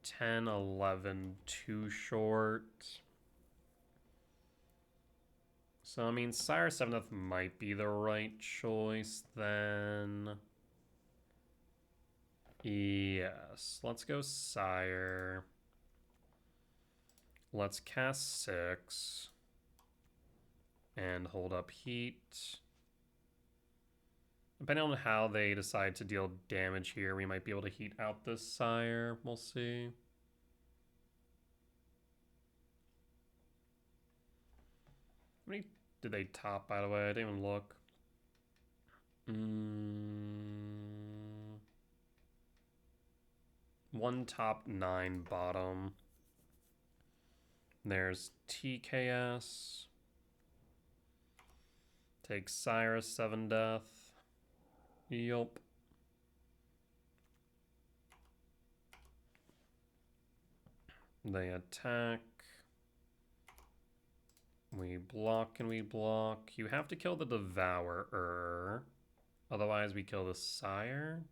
10, 11, too short. So, I mean, Cyrus 7th might be the right choice then. Yes, let's go Sire. Let's cast 6. And hold up heat. Depending on how they decide to deal damage here, we might be able to heat out this Sire. We'll see. How many did they top, by the way? I didn't even look. 1 top, 9 bottom. There's TKS. Take Cyrus, 7 death. Yup. They attack. We block and we block. You have to kill the Devourer. Otherwise, we kill the Sire.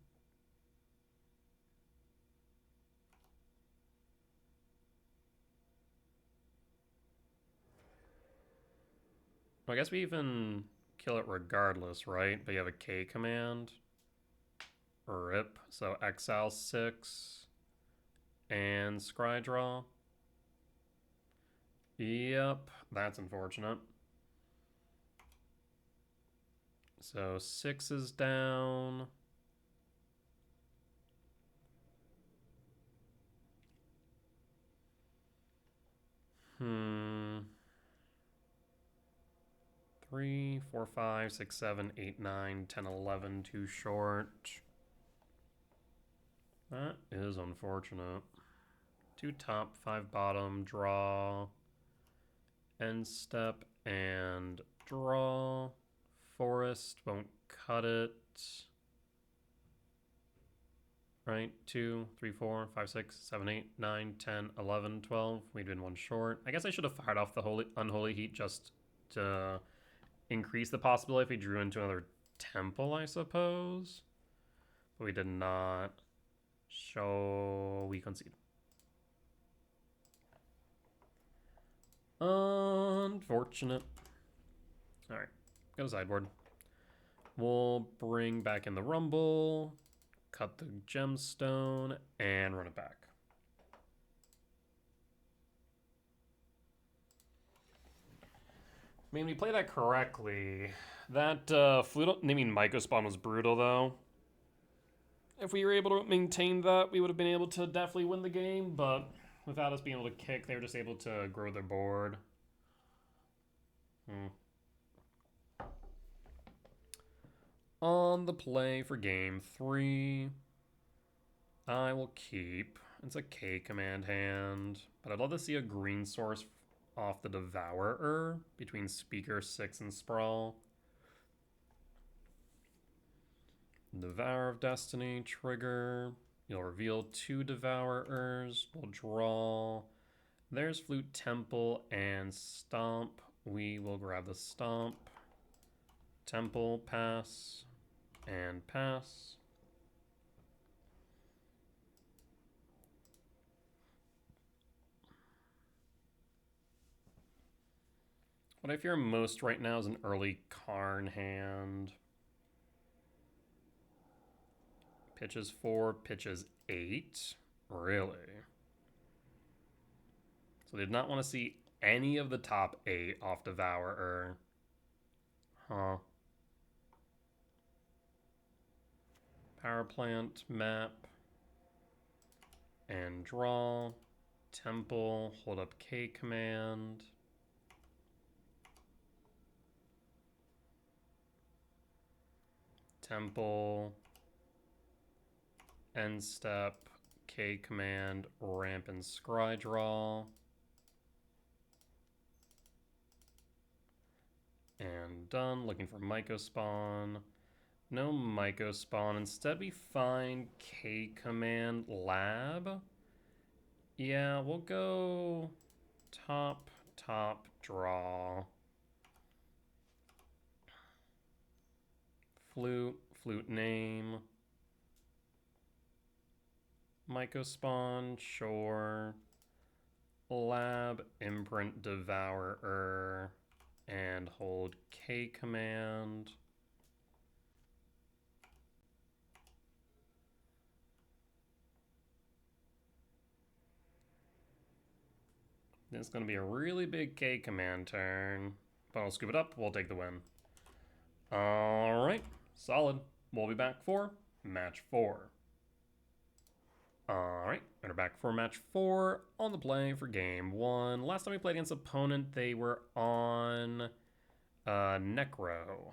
I guess we even kill it regardless, right? But you have a K command. RIP. So exile 6. And scry draw. Yep, that's unfortunate. So 6 is down. Three, 4, 5, 6, 7, 8, 9, 10, 11, too short. That is unfortunate. 2 top, 5 bottom, draw, end step, and draw. Forest won't cut it. Right, 2, 3, 4, 5, 6, 7, 8, 9, 10, 11, 12. We'd been 1 short. I guess I should have fired off the Unholy Heat just to increase the possibility if we drew into another temple, I suppose. But we did not. So we concede. Unfortunate. Alright, go to sideboard. We'll bring back in the Rumble, cut the Gemstone, and run it back. I mean, we play that correctly. That Mycospawn was brutal, though. If we were able to maintain that, we would have been able to definitely win the game, but without us being able to kick, they were just able to grow their board. On the play for game 3, I will keep. It's a K command hand, but I'd love to see a green source off the Devourer between Speaker 6 and Sprawl. Devourer of Destiny, trigger. You'll reveal 2 Devourers. We'll draw. There's Flute Temple and Stomp. We will grab the Stomp. Temple, pass, and pass. What I fear most right now is an early Karn hand. Pitches 4, pitches 8. Really? So they did not want to see any of the top 8 off Devourer. Huh. Power plant, map, and draw. Temple, hold up K command. Temple, end step, K command, ramp and scry draw. And done. Looking for Mycospawn. No Mycospawn. Instead we find K command lab. Yeah, we'll go top, draw. Flute name. Mycospawn, sure. Lab, imprint, Devourer, and hold K command. It's going to be a really big K command turn, but I'll scoop it up. We'll take the win. All right, solid. We'll be back for match 4. All right, we're back for match 4 on the play for game 1. Last time we played against opponent, they were on Necro.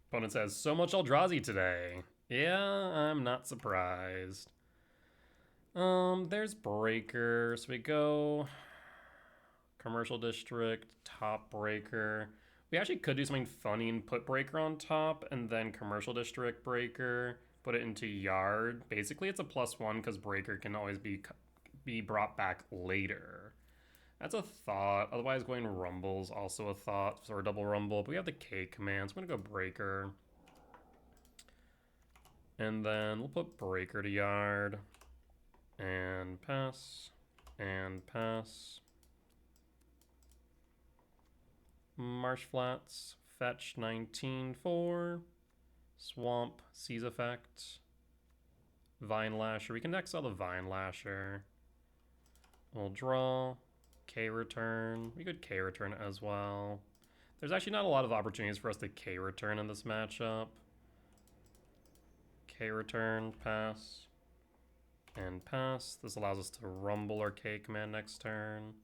Opponent says, so much Eldrazi today. Yeah, I'm not surprised. There's Breaker. So we go Commercial District, top Breaker. We actually could do something funny and put Breaker on top and then Commercial District Breaker, put it into Yard. Basically, it's a +1 because Breaker can always be brought back later. That's a thought. Otherwise, going Rumble's also a thought, or double Rumble. But we have the K command, so I'm gonna go Breaker. And then we'll put Breaker to Yard. And pass. And pass. Marsh Flats, fetch 19 for. Swamp, Seize Effect. Vine Lasher. We can exile the Vine Lasher. We'll draw. K return. We could K return as well. There's actually not a lot of opportunities for us to K return in this matchup. K return, pass, and pass. This allows us to rumble our K command next turn.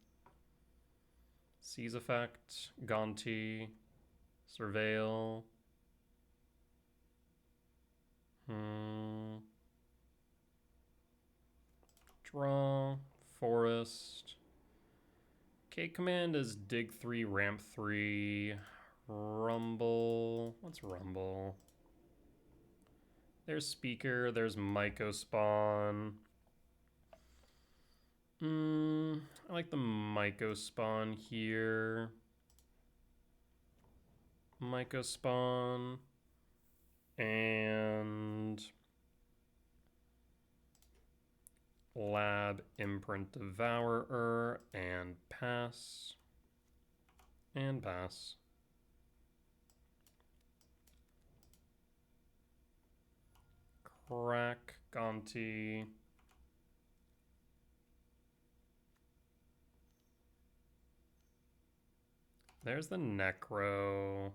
Seize effect, Gonti, Surveil. Draw, Forest. K command is dig 3, ramp 3, rumble. What's rumble? There's Speaker, there's Myco Spawn. I like the Myco Spawn here. Myco Spawn. And Lab Imprint Devourer and pass. And pass. Crack, Gonti. There's the Necro.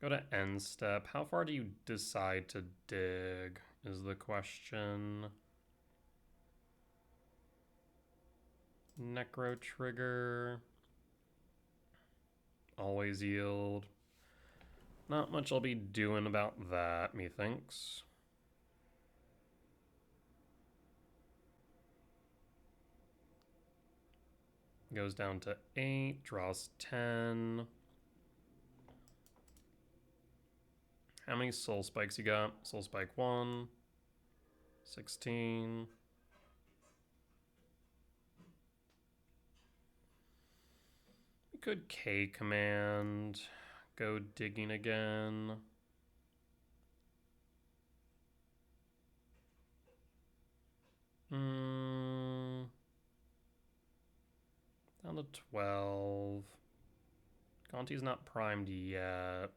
Go to end step. How far do you decide to dig is the question. Necro trigger. Always yield. Not much I'll be doing about that, methinks. Goes down to 8, draws 10. How many soul spikes you got? Soul spike 1, 16. We could K command, go digging again. Down to 12. Gonti's not primed yet.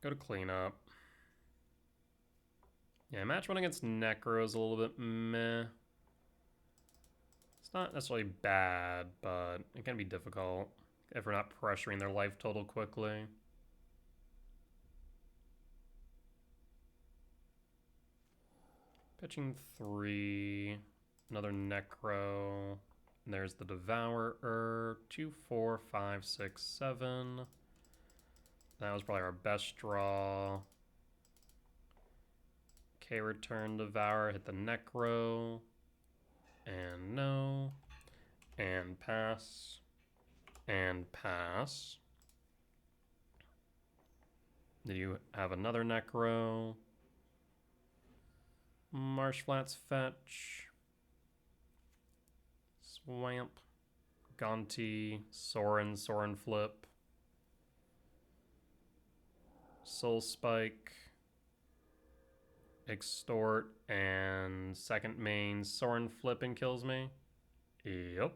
Go to cleanup. Yeah, match 1 against Necro is a little bit meh. It's not necessarily bad, but it can be difficult if we're not pressuring their life total quickly. Pitching 3. Another Necro. And there's the Devourer. 2, 4, 5, 6, 7. That was probably our best draw. K return Devour, hit the Necro. And no. And pass. And pass. Did you have another Necro? Marsh Flats fetch. Swamp. Gonti. Sorin flip. Soul Spike. Extort and second main Sorin flipping kills me. Yep.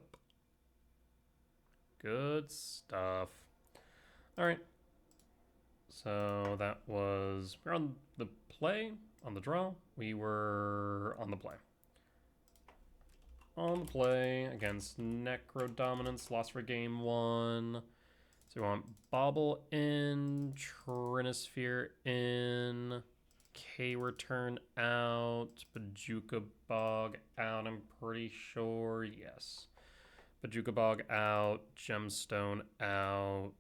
Good stuff. Alright. So that was... We're on the play, on the draw. We were on the play. On the play against Necrodominance, lost for game 1. So we want Bobble in, Trinisphere in, K return out, Bajuka Bog out, I'm pretty sure, yes. Bajuka Bog out, Gemstone out.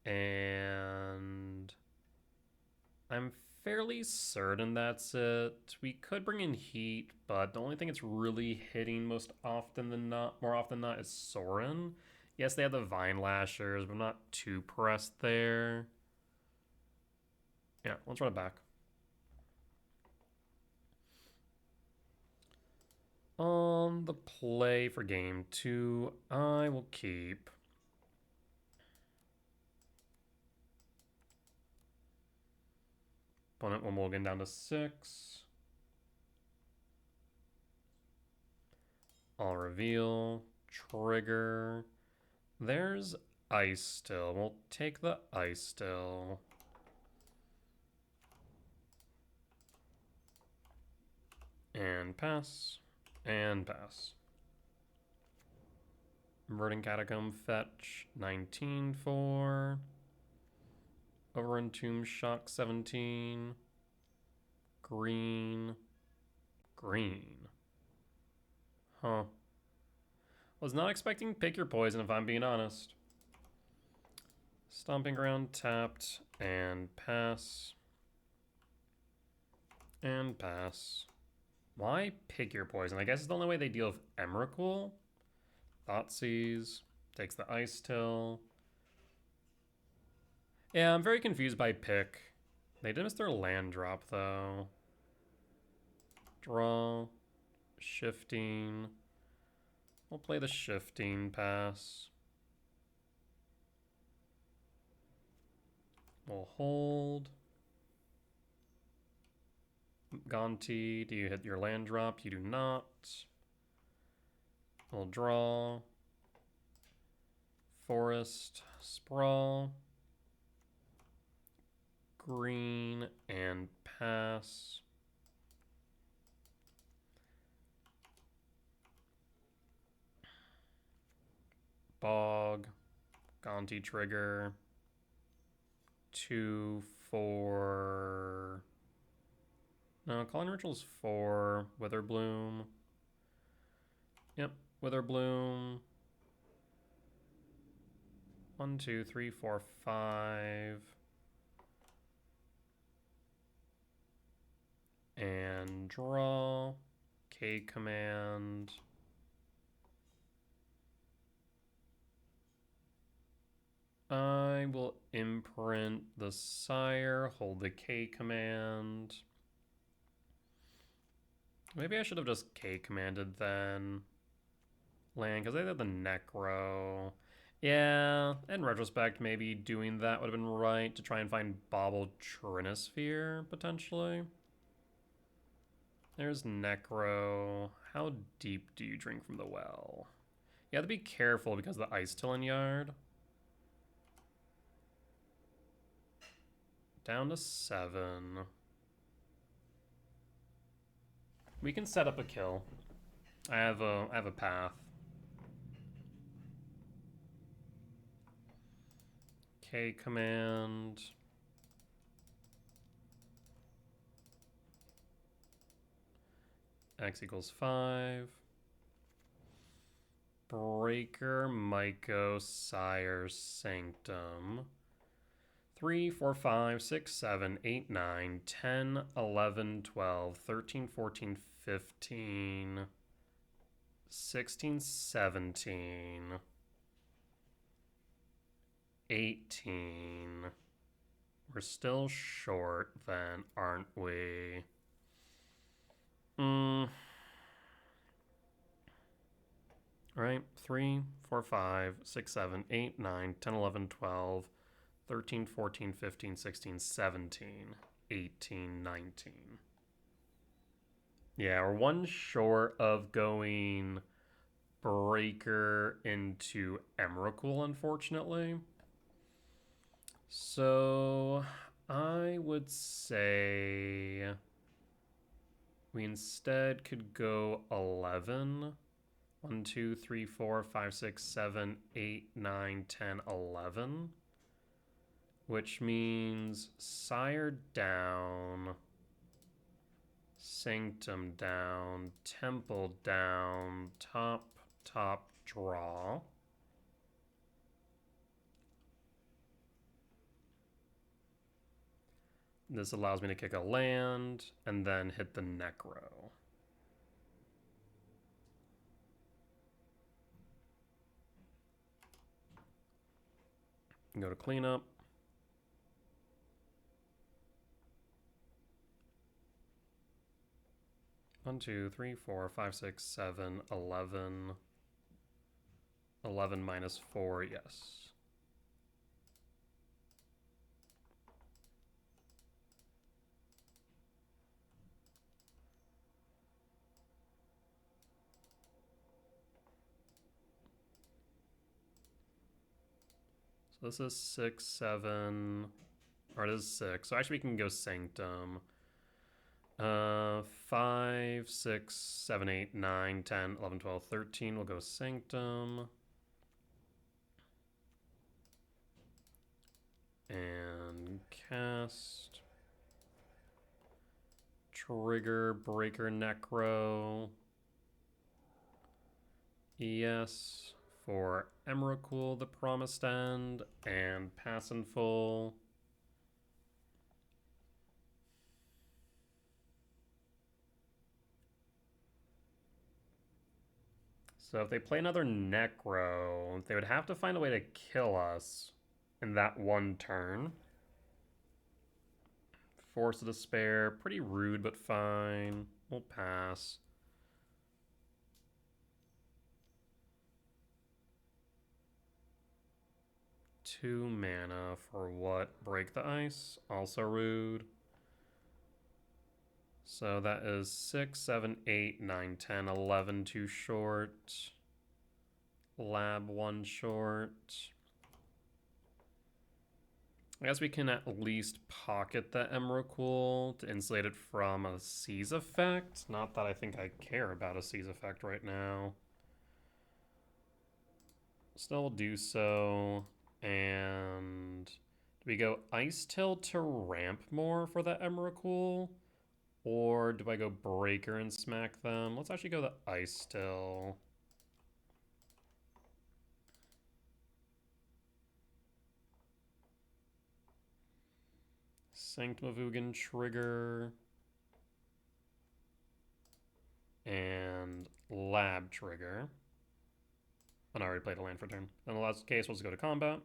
And I'm fairly certain that's it. We could bring in Heat, but the only thing it's really hitting more often than not, is Sorin. Yes, they have the Vine Lashers, but I'm not too pressed there. Yeah, let's run it back. On the play for game 2, I will keep opponent will mulligan down to 6. I'll reveal, trigger. There's Ice still. We'll take the Ice still. And pass. And pass. Verdant Catacomb fetch 19 for. Overentomb Shock 17. Green. Green. Huh. Was not expecting Pick Your Poison if I'm being honest. Stomping Ground tapped and pass. And pass. Why Pick Your Poison? I guess it's the only way they deal with Emrakul. Thoughtseize. Takes the Ice Till. Yeah, I'm very confused by pick. They did miss their land drop, though. Draw. Shifting. We'll play the shifting pass. We'll hold. Gonti, do you hit your land drop? You do not. We'll draw. Forest. Sprawl. Green and pass. Bog. Gonti trigger. 2 for... No, Calling Ritual's 4. Witherbloom. Yep, Witherbloom. 1, 2, 3, 4, 5. And draw. K command. I will imprint the Sire, hold the K command. Maybe I should have just K commanded then. Land, because I had the Necro. Yeah, in retrospect, maybe doing that would have been right to try and find Bobble Trinisphere, potentially. There's Necro. How deep do you drink from the well? You have to be careful because of the Ice Tilling Yard. Down to 7. We can set up a kill. I have a path. K command. X equals 5. Breaker, Myco, Sire, Sanctum. 3, 4, 5, 6, 7, 8, 9, 10, 11, 12, 13, 14, 15, 16, 17, 18. We're still short then, aren't we? Right, 3, 4, 5, 6, 7, 8, 9, 10, 11, 12, 13, 14, 15, 16, 17, 18, 19. Yeah, we're one short of going Breaker into Emrakul, unfortunately. So I would say we instead could go 11. 1, 2, 3, 4, 5, 6, 7, 8, 9, 10, 11. Which means Sire down, Sanctum down, Temple down, top, draw. This allows me to kick a land and then hit the Necro. Go to cleanup. One, 2, 3, 4, 5, 6, 7, 11. 11 minus 4, yes. So this is 6, 7, or it is 6. So actually we can go Sanctum. 5, 6, 7, 8, 9, 10, 11, 12, 13. We'll go Sanctum. And cast. Trigger, Breaker, Necro. Yes. For Emrakul, the Promised End, and Pass in Full. So if they play another Necro, they would have to find a way to kill us in that one turn. Force of Despair, pretty rude but fine. We'll pass. Two mana for what? Break the Ice, also rude. So that is 6, 7, 8, 9, 10, 11 too short. Lab 1 short. I guess we can at least pocket the Emrakul to insulate it from a Seize effect. Not that I think I care about a Seize effect right now. Still do so. And do we go Ice Tilt to ramp more for the Emrakul? Or do I go Breaker and smack them? Let's actually go the Ice Tilt. Sanctum of Ugin trigger. And Lab trigger. And I already played a land for turn. In the last case, we'll just go to combat.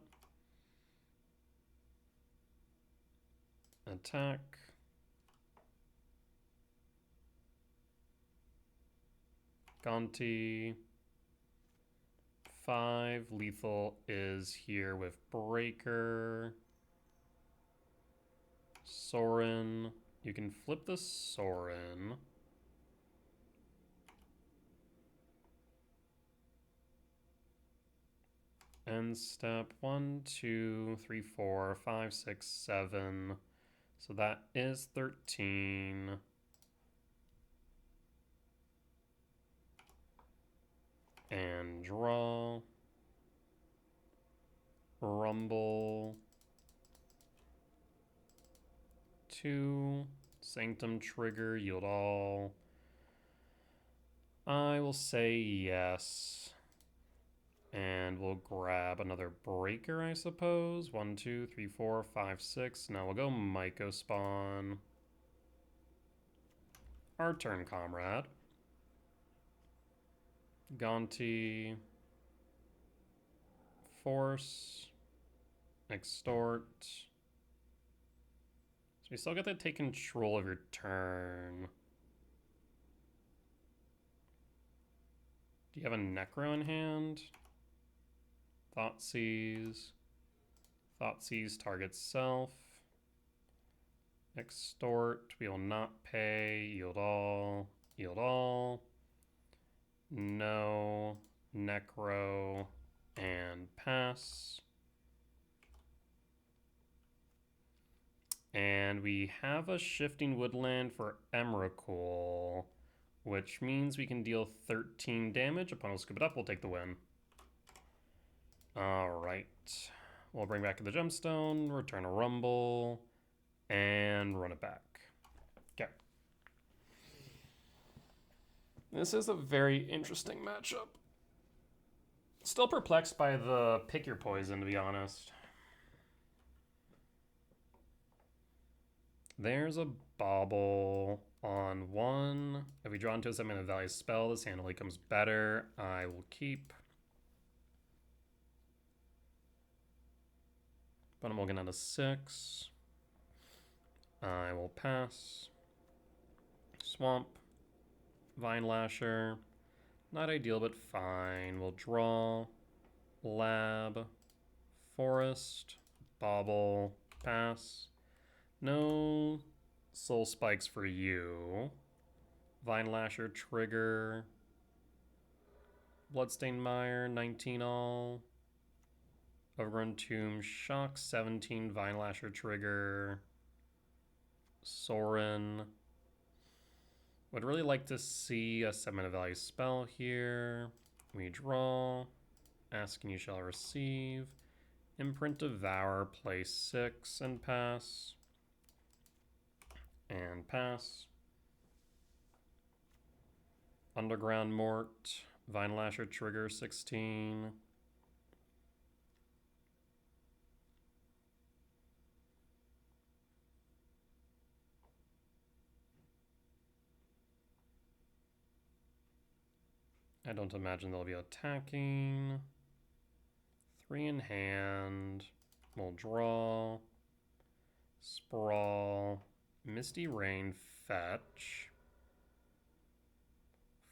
Attack. Gonti. 5. Lethal is here with Breaker. Sorin. You can flip the Sorin. End step 1, 2, 3, 4, 5, 6, 7. So that is 13. And draw. Rumble. 2. Sanctum trigger, yield all. I will say yes. And we'll grab another Breaker, I suppose. 1, 2, 3, 4, 5, 6. Now we'll go Myco Spawn. Our turn, comrade. Gonti. Force. Extort. So we still get to take control of your turn. Do you have a Necro in hand? Thoughtseize. Thoughtseize targets self. Extort. We will not pay. Yield all. Yield all. No. Necro. And pass. And we have a Shifting Woodland for Emrakul, which means we can deal 13 damage. Upon we'll scoop it up, we'll take the win. All right. We'll bring back the Gemstone, return a Rumble, and run it back. Okay. This is a very interesting matchup. Still perplexed by the pick your poison, to be honest. There's a bauble on one. If we draw into a 7-mana value spell, this hand only comes better. I will keep. But I'm looking at a 6. I will pass. Swamp. Vine Lasher. Not ideal, but fine. We'll draw. Lab. Forest. Bauble. Pass. No soul spikes for you. Vine Lasher trigger. Bloodstained Mire, 19 all. Overgrown Tomb, Shock, 17. Vine Lasher trigger. Sorin. Would really like to see a 7-mana value spell here. We draw. Ask and you shall receive. Imprint Devour, play 6 and pass. And pass. Underground Mort. Vine Lasher trigger, 16. I don't imagine they'll be attacking. 3 in hand. We'll draw. Sprawl. Misty Rain, fetch.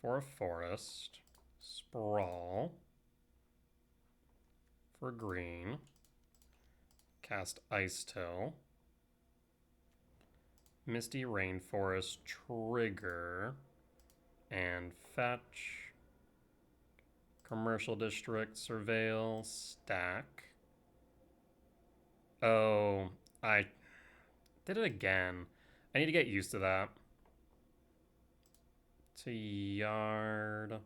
For a forest. Sprawl. For green. Cast Ice Till. Misty Rainforest, trigger. And fetch. Commercial District, surveil, stack. Oh, I did it again. I need to get used to that. To yard.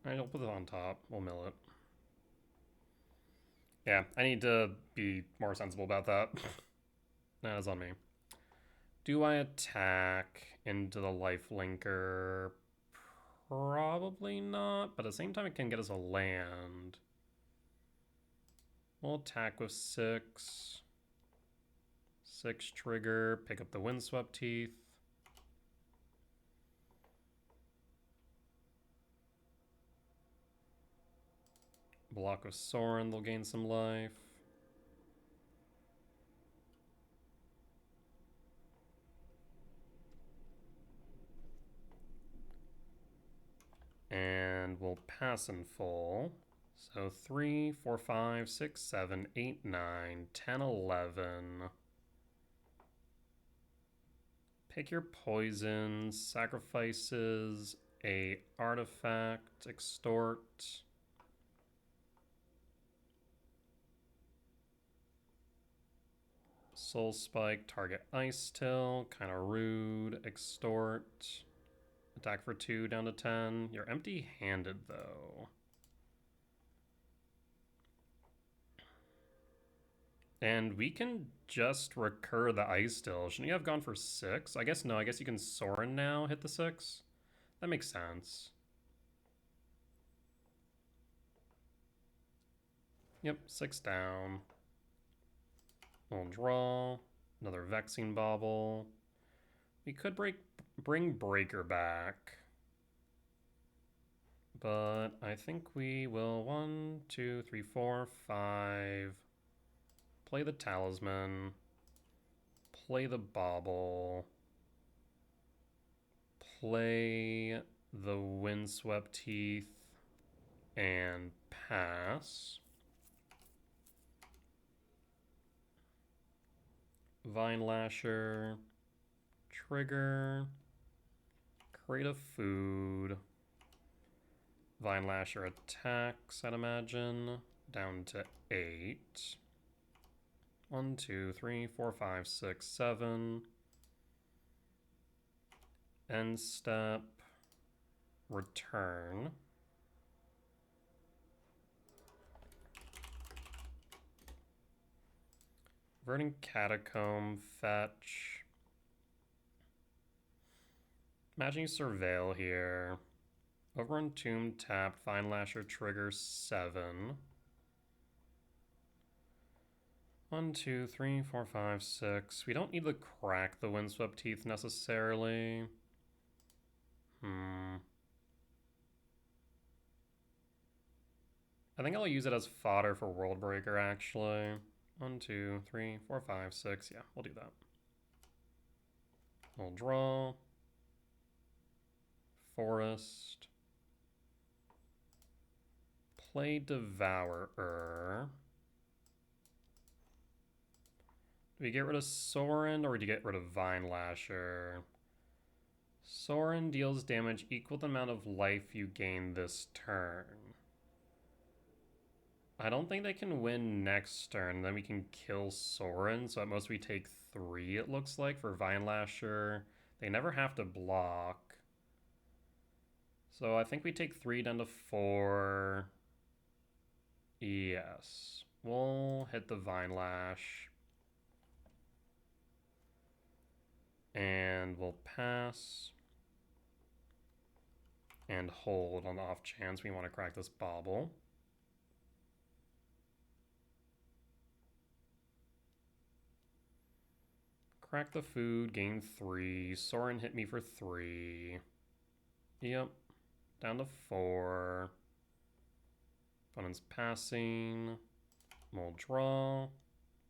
I'll put it on top. We'll mill it. Yeah, I need to be more sensible about that. That is on me. Do I attack into the life linker? Probably not, but at the same time it can get us a land. We'll attack with 6. 6 trigger, pick up the Windswept Teeth. Block with Sorin, they'll gain some life. And we'll pass in full. So 3, 4, 5, 6, 7, 8, 9, 10, 11. Pick your poisons, sacrifices a artifact, extort. Soul Spike, target Ice Till, kind of rude, extort. Attack for 2 down to 10. You're empty-handed though. And we can just recur the Ice Still. Shouldn't you have gone for 6? I guess no, I guess you can Sorin now, hit the 6. That makes sense. Yep, 6 down. We'll draw. Another Vexing Bauble. We could bring Breaker back. But I think we will 1, 2, 3, 4, 5. Play the Talisman. Play the Bauble. Play the Windswept Teeth. And pass. Vine Lasher. Trigger. Crate of food. Vine Lasher attacks, I'd imagine. Down to 8. 1, 2, 3, 4, 5, 6, 7. End step. Return. Verdant Catacomb, fetch. Imagine you surveil here. Overrun Tomb tapped, Vine Lasher trigger 7. 1, 2, 3, 4, 5, 6. We don't need to crack the Windswept Teeth necessarily. I think I'll use it as fodder for Worldbreaker, actually. 1, 2, 3, 4, 5, 6. Yeah, we'll do that. We'll draw. Forest. Play Devourer. Do we get rid of Sorin or do you get rid of Vine Lasher? Sorin deals damage equal to the amount of life you gain this turn. I don't think they can win next turn. Then we can kill Sorin. So at most we take 3, it looks like, for Vine Lasher. They never have to block. So I think we take 3 down to 4. Yes. We'll hit the Vine Lash. And we'll pass. And hold on the off chance we want to crack this bauble. Crack the food, gain 3. Sorin hit me for 3. Yep. Down to 4. Opponent's passing. We'll draw.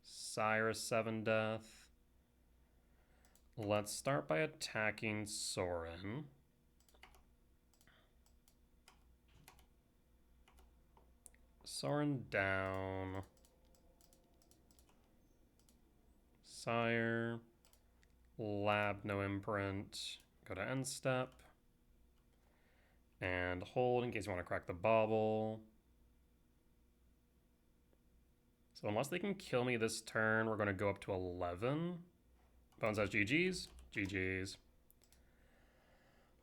Cyrus 7 death. Let's start by attacking Sorin. Sorin down. Sire. Lab, no imprint. Go to end step. And hold in case you want to crack the bauble. So unless they can kill me this turn, we're going to go up to 11. Opponent says GG's. GG's.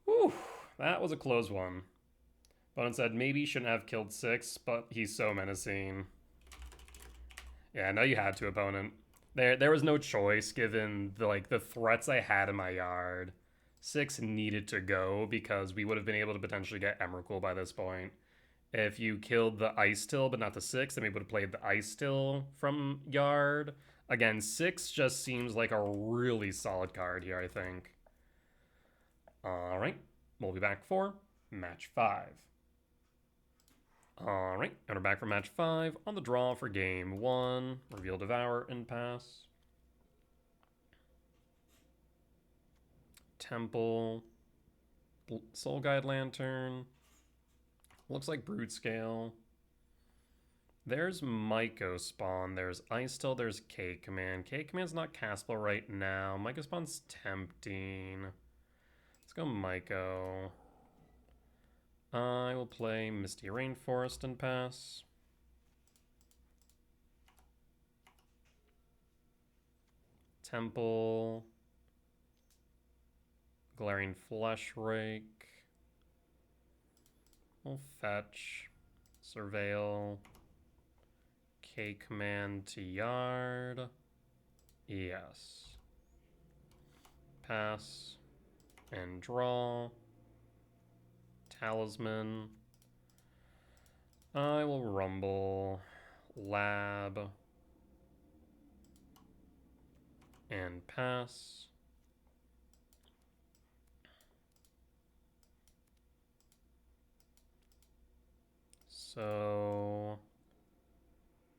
Whew, that was a close one. Opponent said maybe he shouldn't have killed 6, but he's so menacing. Yeah, I know you had to, opponent. There was no choice given the threats I had in my yard. 6 needed to go because we would have been able to potentially get Emrakul by this point. If you killed the Ice Till but not the 6, then we would have played the Ice Till from yard. Again, 6 just seems like a really solid card here, I think. Alright, we'll be back for match 5. Alright, and we're back for match 5 on the draw for game 1. Reveal, Devour, and pass. Temple. Soul Guide Lantern. Looks like Broodscale. There's Myco Spawn. There's Ice Till. There's K Command. K Command's not castable right now. Myco Spawn's tempting. Let's go Myco. I will play Misty Rainforest and pass. Temple. Glaring Flesh Rake. We'll fetch. Surveil. K Command to yard. Yes. Pass. And draw. Talisman. I will rumble. Lab. And pass. So,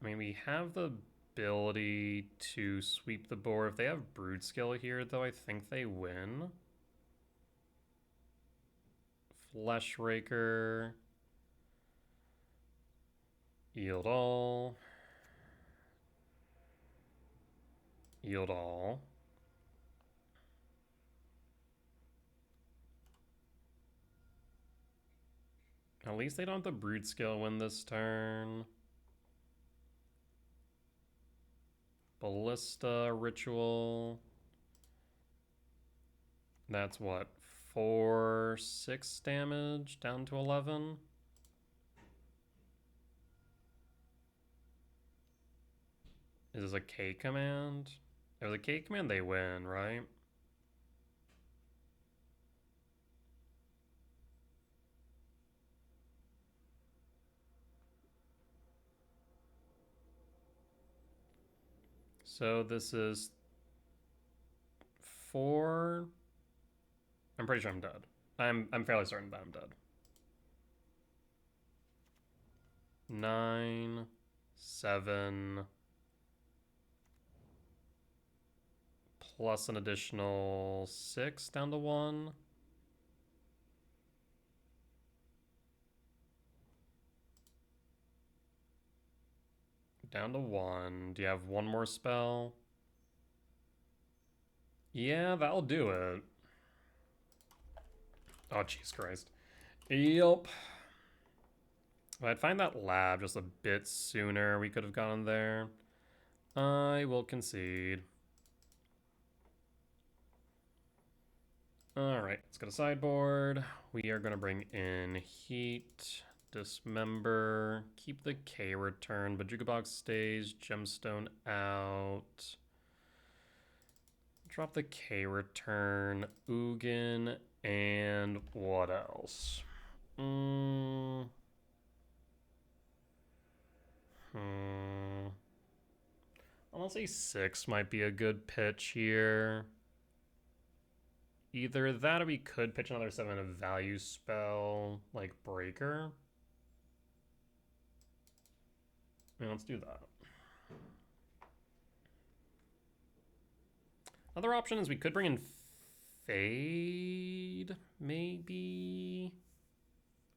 I mean, we have the ability to sweep the board. If they have Broodscale here, though, I think they win. Flesh Raker. Yield all. Yield all. At least they don't have the Broodscale win this turn. Ballista Ritual. That's what? 4, 6 damage down to 11. Is this a K command? If it's a K command, they win, right? So this is 4. I'm pretty sure I'm dead. I'm fairly certain that I'm dead. 9, 7, plus an additional 6 down to 1. Down to 1. Do you have one more spell? Yeah, that'll do it. Oh, jeez Christ. Yep. If I'd find that lab just a bit sooner, we could have gone there. I will concede. Alright, let's go to sideboard. We are going to bring in Heat, Dismember, keep the K return, but Jukebox stays, Gemstone out. Drop the K return, Ugin, and what else? Honestly, 6 might be a good pitch here. Either that or we could pitch another 7 of value spell, like Breaker. Yeah, let's do that. Other option is we could bring in Fade, maybe?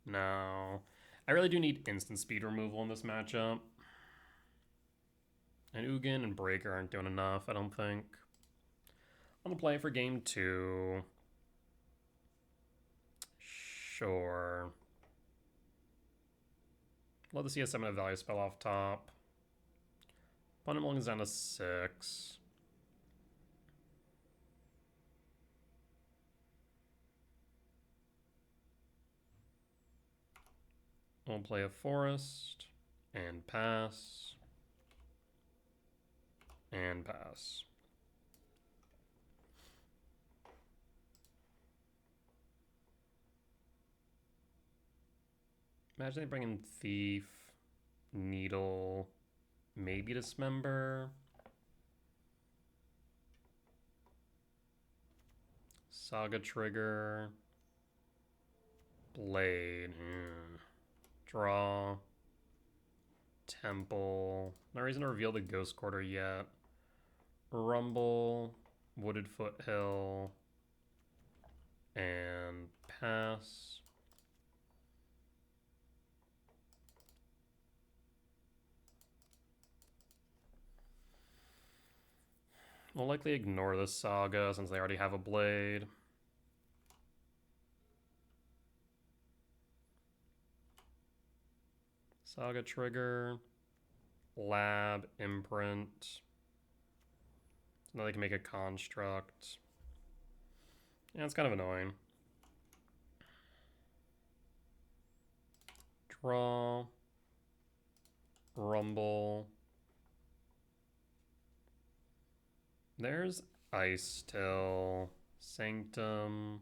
No. I really do need instant speed removal in this matchup. And Ugin and Breaker aren't doing enough, I don't think. I'm gonna play for game 2. Sure. Love to see a 7 of value spell off top. Opponent mulligans down to 6. We'll play a forest and pass. And pass. Imagine they bring in Thief, Needle, maybe Dismember. Saga Trigger. Blade. Draw. Temple. No reason to reveal the Ghost Quarter yet. Rumble. Wooded Foothill. And pass. We'll likely ignore this Saga since they already have a Blade. Saga Trigger. Lab. Imprint. Now they can make a construct. Yeah, it's kind of annoying. Draw. Rumble. There's Ice Till. Sanctum.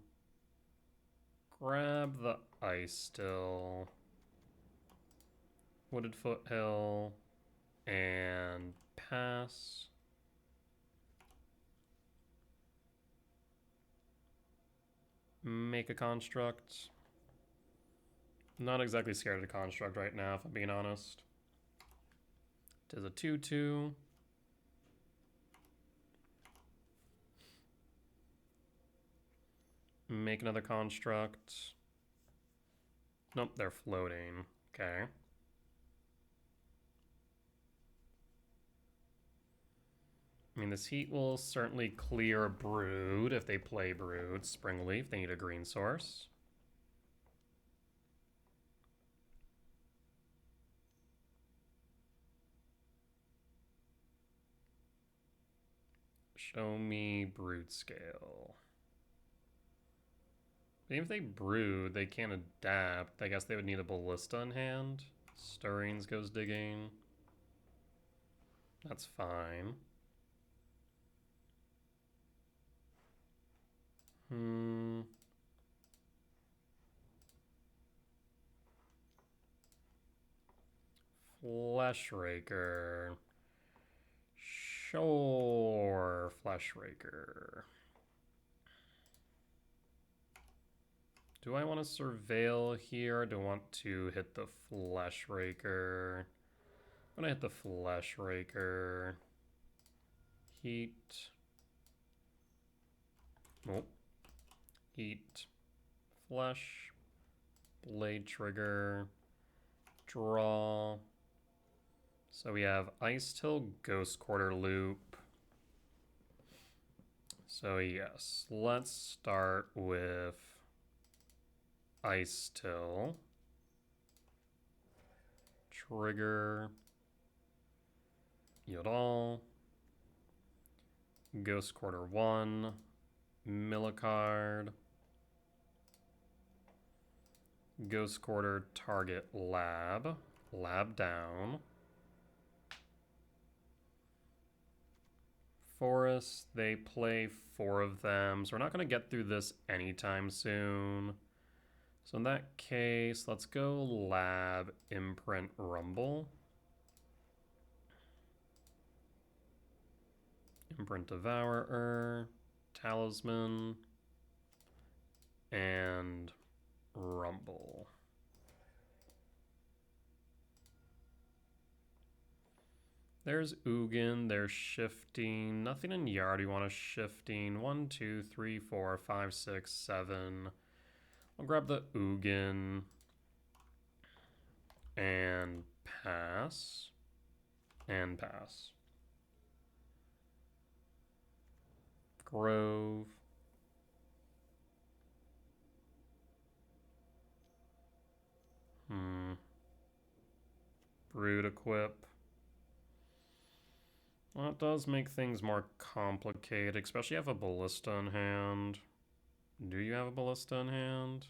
Grab the Ice Till. Wooded Foothill. And pass. Make a construct. Not exactly scared of the construct right now, if I'm being honest. It is a 2/2. Make another construct. Nope, they're floating. Okay. I mean, this Heat will certainly clear Brood if they play Brood. Springleaf, they need a green source. Show me Broodscale. Even if they Brood, they can't adapt. I guess they would need a Ballista in hand. Stirrings goes digging. That's fine. Fleshraker. Sure, Flesh Raker. Do I want to surveil here? Or do I want to hit the Flesh Raker? I'm gonna hit the Flesh Raker. Heat. Nope. Heat. Flesh. Blade Trigger. Draw. So we have Ice Till, Ghost Quarter Loop. So yes, let's start with Ice Till. Trigger. Yodal. Ghost Quarter 1. Mill a card. Ghost Quarter target lab. Lab down. Forest, they play 4 of them, so we're not going to get through this anytime soon. So in that case, let's go lab, imprint, rumble. Imprint Devourer, Talisman, and rumble. There's Ugin, there's shifting. Nothing in yard we want to shifting. 1, 2, 3, 4, 5, 6, 7. I'll grab the Ugin and pass. And pass. Grove. Brood equip. Well, it does make things more complicated, especially if you have a ballista in hand. Do you have a ballista in hand?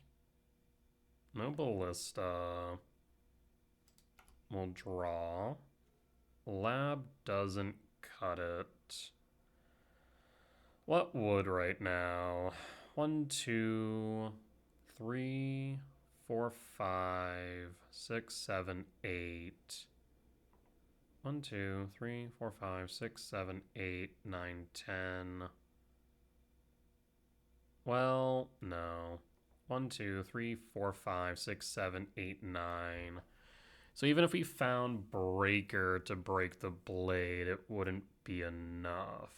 No ballista. We'll draw. Lab doesn't cut it. What would right now? 1, 2, 3, 4, 5, 6, 7, 8. 1, 2, 3, 4, 5, 6, 7, 8, 9, 10. Well, no. 1, 2, 3, 4, 5, 6, 7, 8, 9. So even if we found Breaker to break the blade, it wouldn't be enough.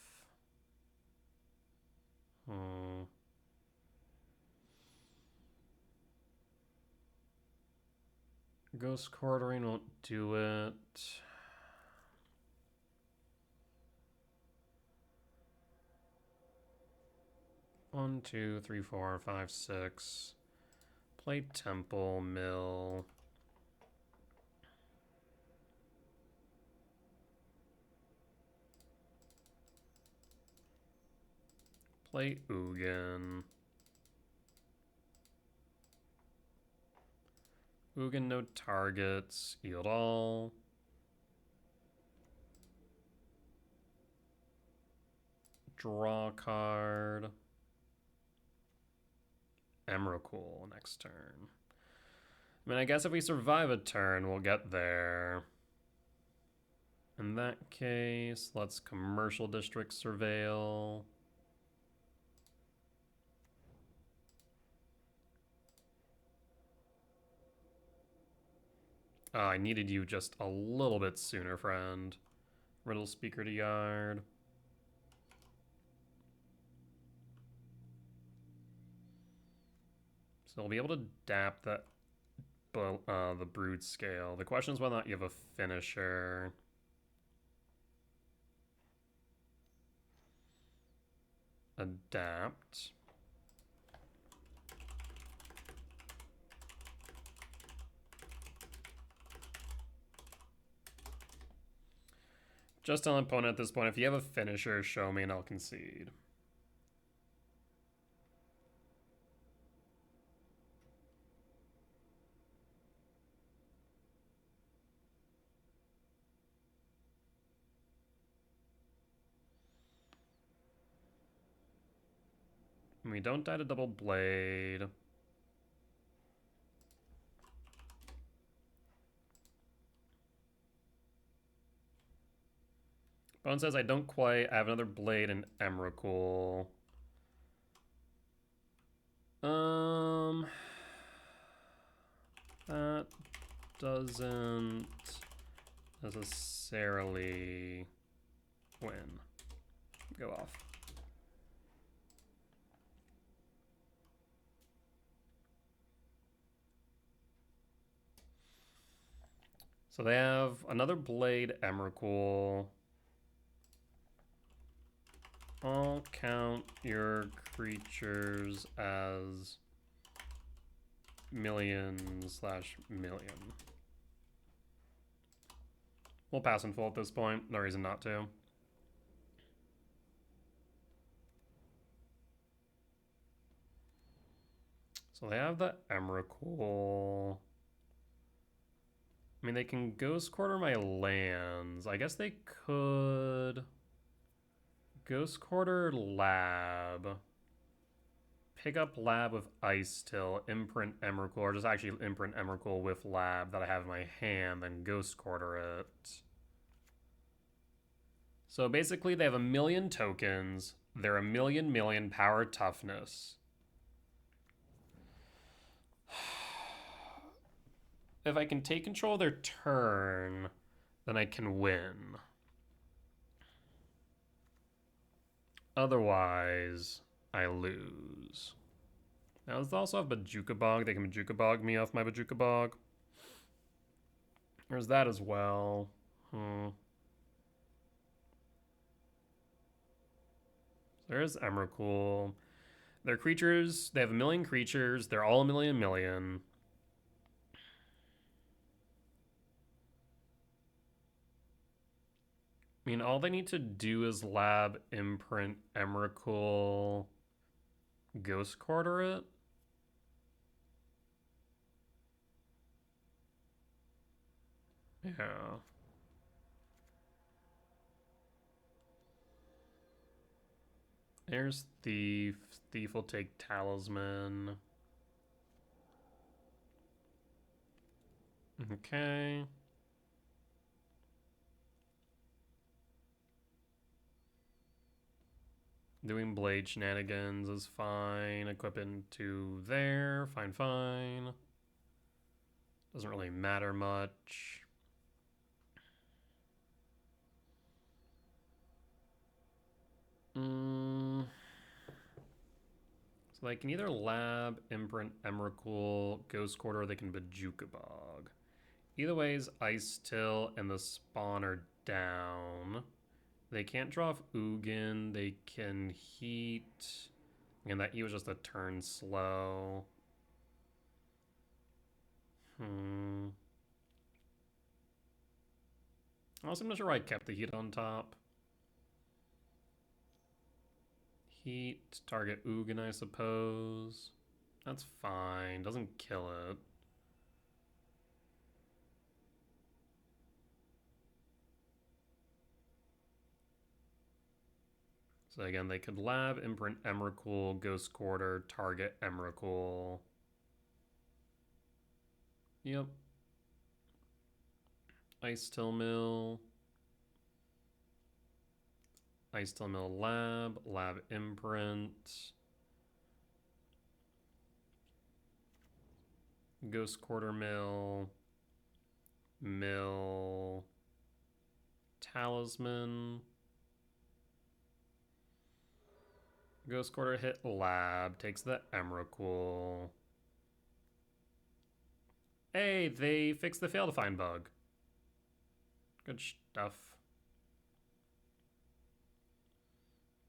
Ghost Quartering won't do it. One, 2, 3, 4, 5, 6. Play Temple, Mill. Play Ugin. Ugin, no targets. Yield all. Draw card. Emrakul next turn. I mean, I guess if we survive a turn, we'll get there. In that case, let's Commercial District Surveil. I needed you just a little bit sooner, friend. Riddle Speaker to yard. So we'll be able to adapt that, the Broodscale. The question is whether or not you have a finisher. Adapt. Just tell an opponent at this point, if you have a finisher, show me and I'll concede. We don't die to double blade. Bone says I don't quite. I have another blade and Emrakul. That doesn't necessarily win. Go off. So they have another blade Emrakul. I'll count your creatures as million/million. We'll pass in full at this point. No reason not to. So they have the Emrakul. I mean, they can Ghost Quarter my lands. I guess they could Ghost Quarter Lab. Pick up Lab with Ice Till, imprint Emrakul, or just actually imprint Emrakul with Lab that I have in my hand, then Ghost Quarter it. So basically they have 1,000,000 tokens. They're 1,000,000 power toughness. If I can take control of their turn, then I can win. Otherwise, I lose. Now, does it also have Bajuka Bog? They can Bajuka Bog me off my Bajuka Bog. There's that as well. There is Emrakul. Their creatures, they have 1,000,000 creatures. They're all 1,000,000. I mean, all they need to do is Lab, imprint, Emrakul, Ghost Quarter it. Yeah. There's Thief. Thief will take Talisman. Okay. Doing blade shenanigans is fine. Equipping to there. Fine. Doesn't really matter much. So they can either Lab, imprint, Emrakul, Ghost Quarter, or they can Bajuka Bog. Either ways, Ice Till and the Spawn are down. They can't draw off Ugin. They can Heat. And that Heat was just a turn slow. Also, I'm not sure why I kept the Heat on top. Heat, target Ugin, I suppose. That's fine. Doesn't kill it. So again, they could Lab, imprint Emrakul, Ghost Quarter, target Emrakul. Yep. Ice Till Mill. Ice Till Mill Lab. Lab imprint. Ghost Quarter Mill. Mill. Talisman. Ghost Quarter hit Lab. Takes the Emrakul. Hey, they fixed the fail to find bug. Good stuff.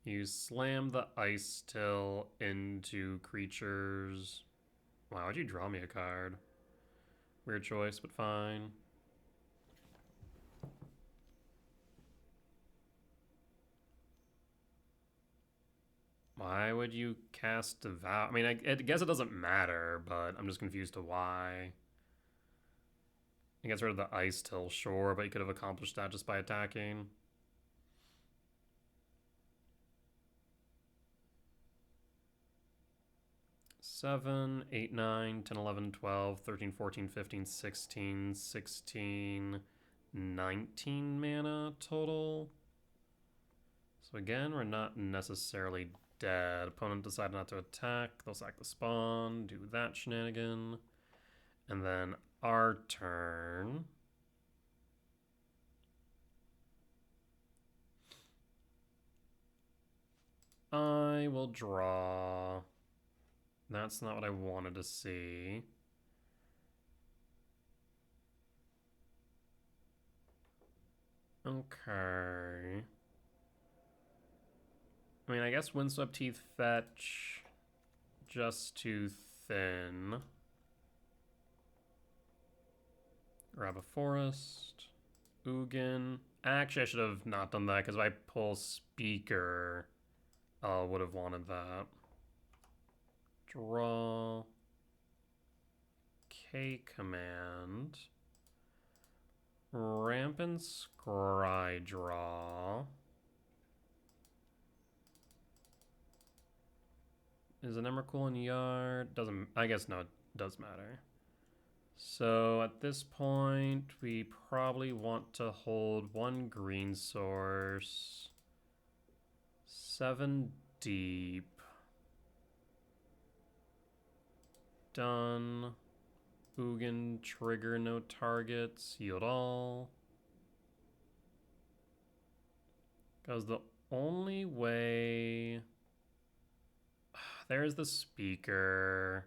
You slam the Ice Till into creatures. Wow, why'd you draw me a card? Weird choice, but fine. Why would you cast Devour? I mean, I guess it doesn't matter, but I'm just confused to why. He gets rid of the Ice Till, sure, but you could have accomplished that just by attacking. Seven, 8, 9, 10, 11, 12, 13, 14, 15, 16, 16, 19 mana total. So again, we're not necessarily dead. Opponent decided not to attack. They'll sack the spawn, do that shenanigan. And then our turn. I will draw. That's not what I wanted to see. Okay. I mean, I guess Windswept Teeth fetch just too thin. Grab a forest. Ugin. Actually, I should have not done that because if I pull Speaker, I would have wanted that. Draw. K command. Rampant Scry draw. Is an Emrakul in yard? Doesn't, I guess no, it does matter. So at this point, we probably want to hold one green source. 7 deep. Done. Ugin, trigger, no targets, yield all. Because the only way... There's the Speaker.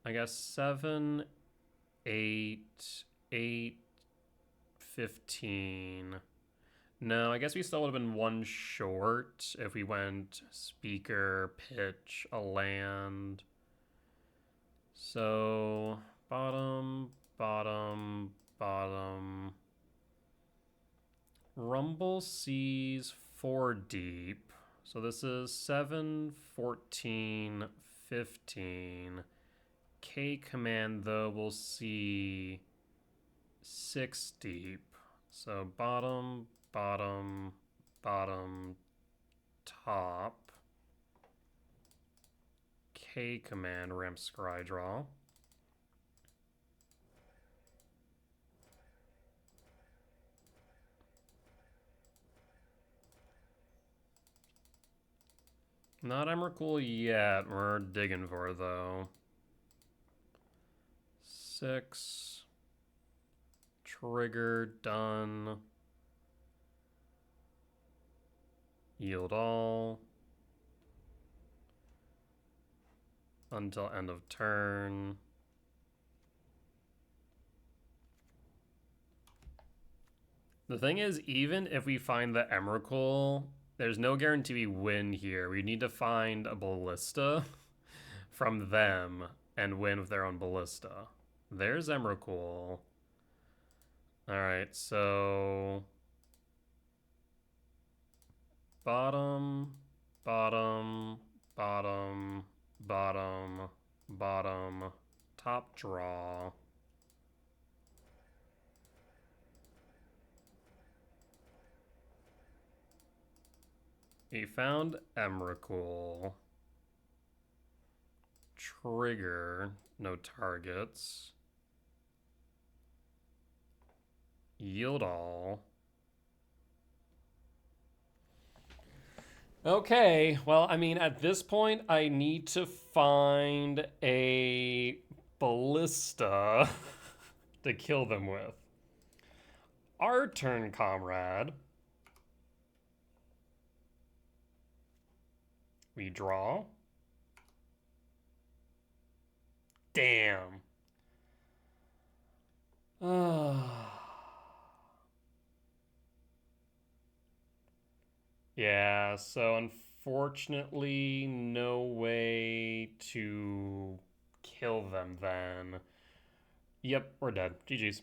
I guess 7, 8, 8, 15. No, I guess we still would have been one short if we went Speaker, pitch, a land. So, bottom, bottom, bottom. Rumble sees 4 deep. So this is 7, 14, 15. K command, though, we'll see 6 deep. So bottom, bottom, bottom, top. K command, ramp scry draw. Not Emrakul yet. We're digging for it, though. 6. Trigger, done. Yield all. Until end of turn. The thing is, even if we find the Emrakul, there's no guarantee we win here. We need to find a Ballista from them and win with their own Ballista. There's Emrakul. Alright, so... Bottom, bottom, bottom, bottom, bottom, top draw. We found Emrakul. Trigger, no targets. Yield all. Okay, well, I mean, at this point, I need to find a Ballista to kill them with. Our turn, comrade. We draw. Damn. Yeah, so unfortunately, no way to kill them then. Yep, we're dead. GG's.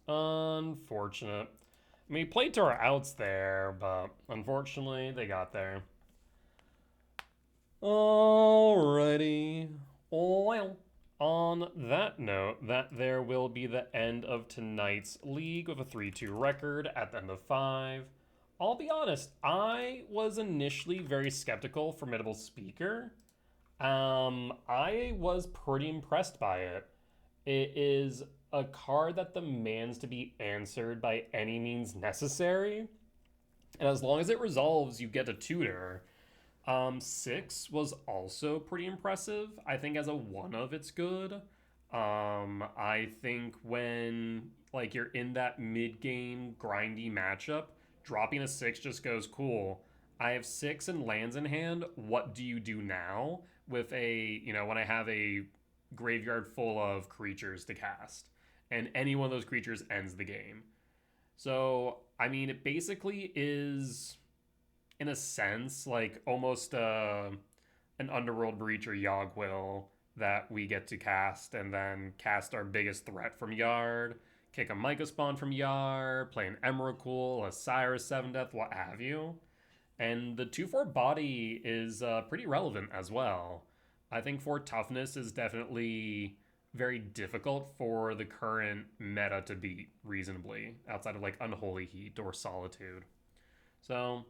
Unfortunate. I mean, we played to our outs there, but unfortunately, they got there. Alrighty. Well, on that note, that there will be the end of tonight's league with a 3-2 record at the end of 5. I'll be honest, I was initially very skeptical for Formidable Speaker. I was pretty impressed by it. It is a card that demands to be answered by any means necessary. And as long as it resolves, you get a tutor. 6 was also pretty impressive. I think as a one of, it's good. I think when like you're in that mid game grindy matchup, dropping a 6 just goes cool. I have 6 and lands in hand. What do you do now with when I have a graveyard full of creatures to cast, and any one of those creatures ends the game. So I mean, it basically is in a sense, like almost an Underworld Breach or Yogg-Will that we get to cast, and then cast our biggest threat from Yard, kick a Myca Spawn from Yard, play an Emrakul, a Cyrus 7 Death, what have you. And the 2/4 body is pretty relevant as well. I think 4 toughness is definitely very difficult for the current meta to beat reasonably, outside of like Unholy Heat or Solitude. So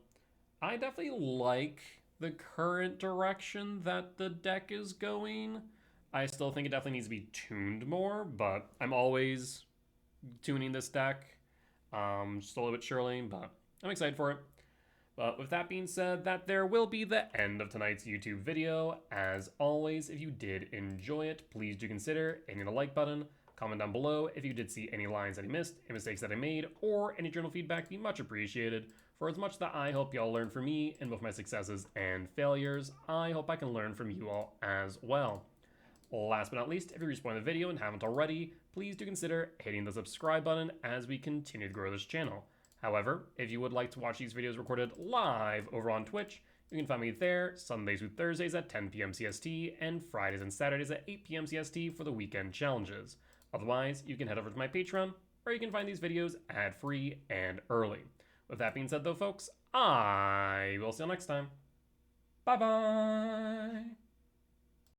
I definitely like the current direction that the deck is going. I still think it definitely needs to be tuned more, but I'm always tuning this deck slowly but surely, but I'm excited for it. But with that being said, that there will be the end of tonight's YouTube video. As always, if you did enjoy it, please do consider hitting the like button. Comment down below if you did see any lines that I missed, any mistakes that I made, or any journal feedback. Be much appreciated. For as much that I hope y'all learn from me and both my successes and failures, I hope I can learn from you all as well. Last but not least, if you're respawned the video and haven't already, please do consider hitting the subscribe button as we continue to grow this channel. However, if you would like to watch these videos recorded live over on Twitch, you can find me there Sundays through Thursdays at 10 p.m. CST and Fridays and Saturdays at 8 p.m. CST for the weekend challenges. Otherwise, you can head over to my Patreon, where you can find these videos ad-free and early. With that being said though, folks, I will see you next time. Bye-bye!